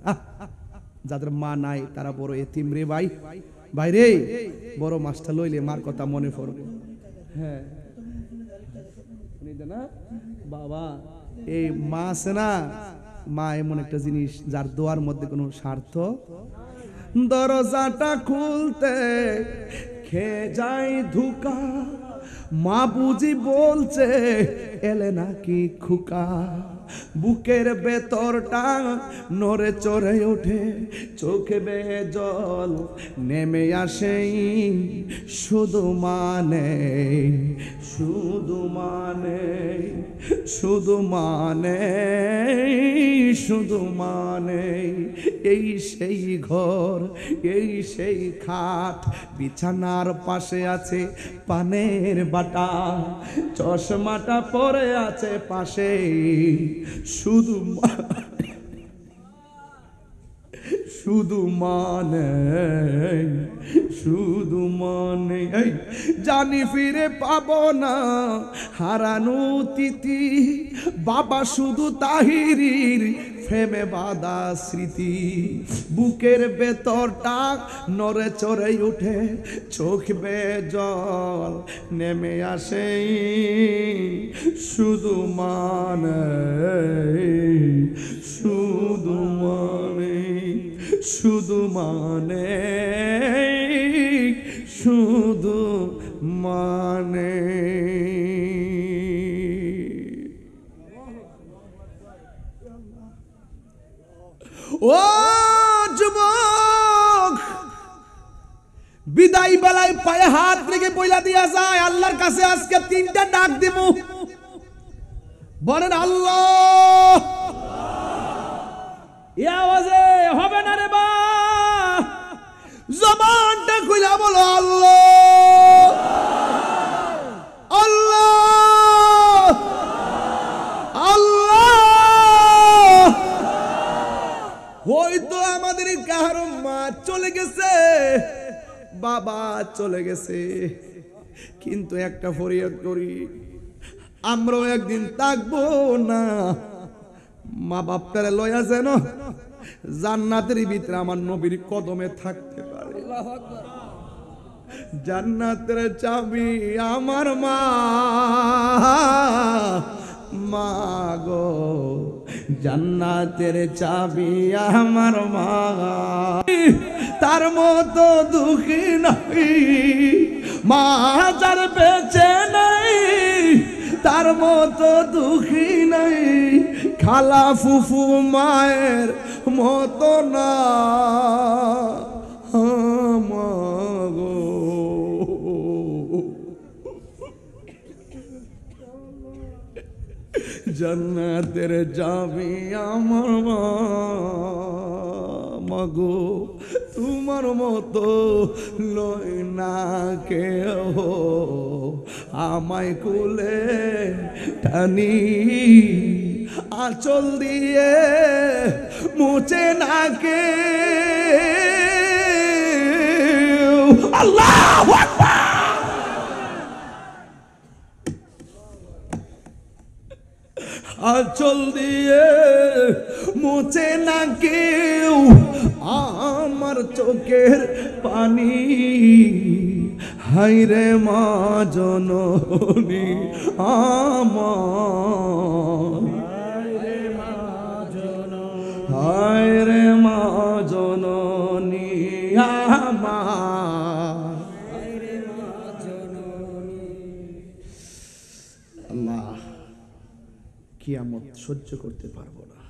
যাদের মা নাই তারা বড় এতিম রে ভাই, ভাই রে বড় মাছটা লইলে মার কথা মনে পড়বে। হ্যাঁ না বাবা, এই মা আছে না, মা এমন একটা জিনিস যার দোয়ার মধ্যে কোনো স্বার্থ। দরজাটা খুলতে খেয়ে যায় ধুকা, মা বুঝি বলছে এলে নাকি খুকা। বুকের ভেতরটা নড়ে চড়ে ওঠে, চোখে বেয়ে জল নেমে আসে। শুধু মানে শুধু মানে শুধু মানে শুধু মানে এই সেই ঘর, এই সেই খাট, বিছানার পাশে আছে পানের বাটা, চশমাটা পরে আছে পাশে। শুধু শুধু মানে শুধু মানে জানি ফিরে পাবো না হারানো তিথি। বাবা শুধু তাহিরির ফেমে বাঁধা স্মৃতি। বুকের ভেতরটা নড়ে চড়ে উঠে, চোখ বেয়ে জল নেমে আসে। শুধু মানে শুধু মানে শুধু মানে শুধু মানে। ও যুবক, বিদায় বেলায় পায়ে হাত রেখে বইলা দিয়া যায়, আল্লাহর কাছে আজকে তিনটা ডাক দিব। বলেন আল্লাহ। এই আওয়াজে হবে না রে বা, জবানটা খুলে বলো আল্লাহ আল্লাহ আল্লাহ। হয়তো আমাদের কারো মা চলে গেছে, বাবা চলে গেছে, কিন্তু একটা ফরিয়াদ করি, আমরাও একদিন থাকবো না। মা বাপটারে লয়া যেন জান্নাতের ভিতরে আমার নবীর কদমে থাকতে পারে। জান্নাতের চাবি আমার মা, মা গো জান্নাতের চাবি আমার মা। তার মতো দুঃখী নাই মা যার বেঁচে নাই, তার মতো দুঃখী নাই খালা ফুফু মায়ের মতো না। মা গো জান্নাতের যাবি আমার মা, মাগো তোমার মতো লয় না কেহ আমায় কুলে টানি, আঁচল দিয়ে মুছে না কেউ। আল্লাহু আকবার। আঁচল দিয়ে মুছে না কেউ আমার চোখের পানি। হায়রে মা জননী আমার, হায়রে মা জননী আমার। আল্লাহ, কিয়ামত সহ্য করতে পারবো না,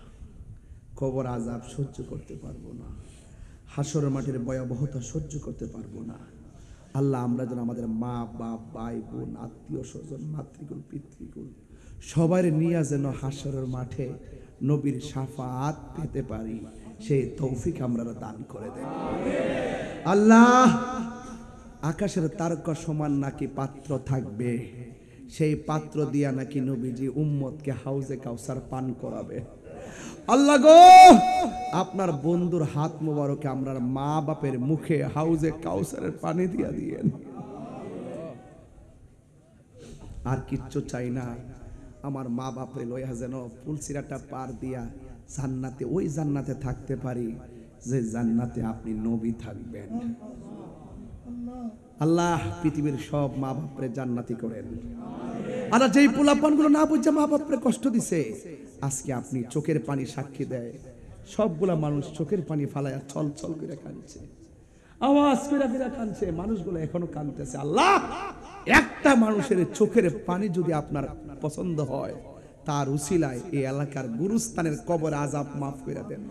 কবর আযাব সহ্য করতে পারবো না, হাসরের মাটির ভয়াবহতা সহ্য করতে পারবো না। আল্লাহ, আমরা যেন আমাদের মা বাপ ভাই বোন আত্মীয় স্বজন মাতৃকুল পিতৃকুল সবাই নিয়ে যেন হাসরের মাঠে নবীর শাফাআত পেতে পারি, সেই তৌফিক আমরা দান করে দেন। আল্লাহ, আকাশের তারকা সমান নাকি পাত্র থাকবে, সেই পাত্র দিয়া নাকি নবীজি উম্মতকে হাউজে কাউসার পান করাবে। আল্লাহ গো, আপনার বন্ধুর হাত মোবারকে আমরার মা বাপের মুখে হাউজে কাউসারের পানি দিয়া দিয়েন। আর কিচ্ছু চাই না, আমার মা বাপরে লইয়া যেন ফুলসিরাটা পার দিয়া জান্নাতে, ওই জান্নাতে থাকতে পারি যে জান্নাতে আপনি নবী থাকবেন। আল্লাহ, পৃথিবীর সব মা বাপরে জান্নাতি করেন। আর যেই পোলাপানগুলো না বুঝে মা বাপরে কষ্ট দিছে, আজকে আপনি চোখের পানি সাক্ষী দেয়, সবগুলা মানুষ চোখের পানি ফালায়া ছল ছল করে কাঁদছে, আওয়াজ করে করে কাঁদছে, মানুষগুলো এখনো কাঁদতেছে। আল্লাহ, একটা মানুষের চোখের পানি যদি আপনার পছন্দ হয়, তার উসিলায় এই এলাকার গুরুস্থানের কবর আযাব মাফ করে দেন।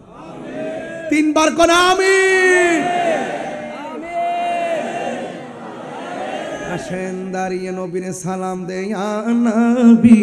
তিনবার কোন আমিন। আসেন দাঁড়িয়ে নবীরে সালাম দেয়া নবী।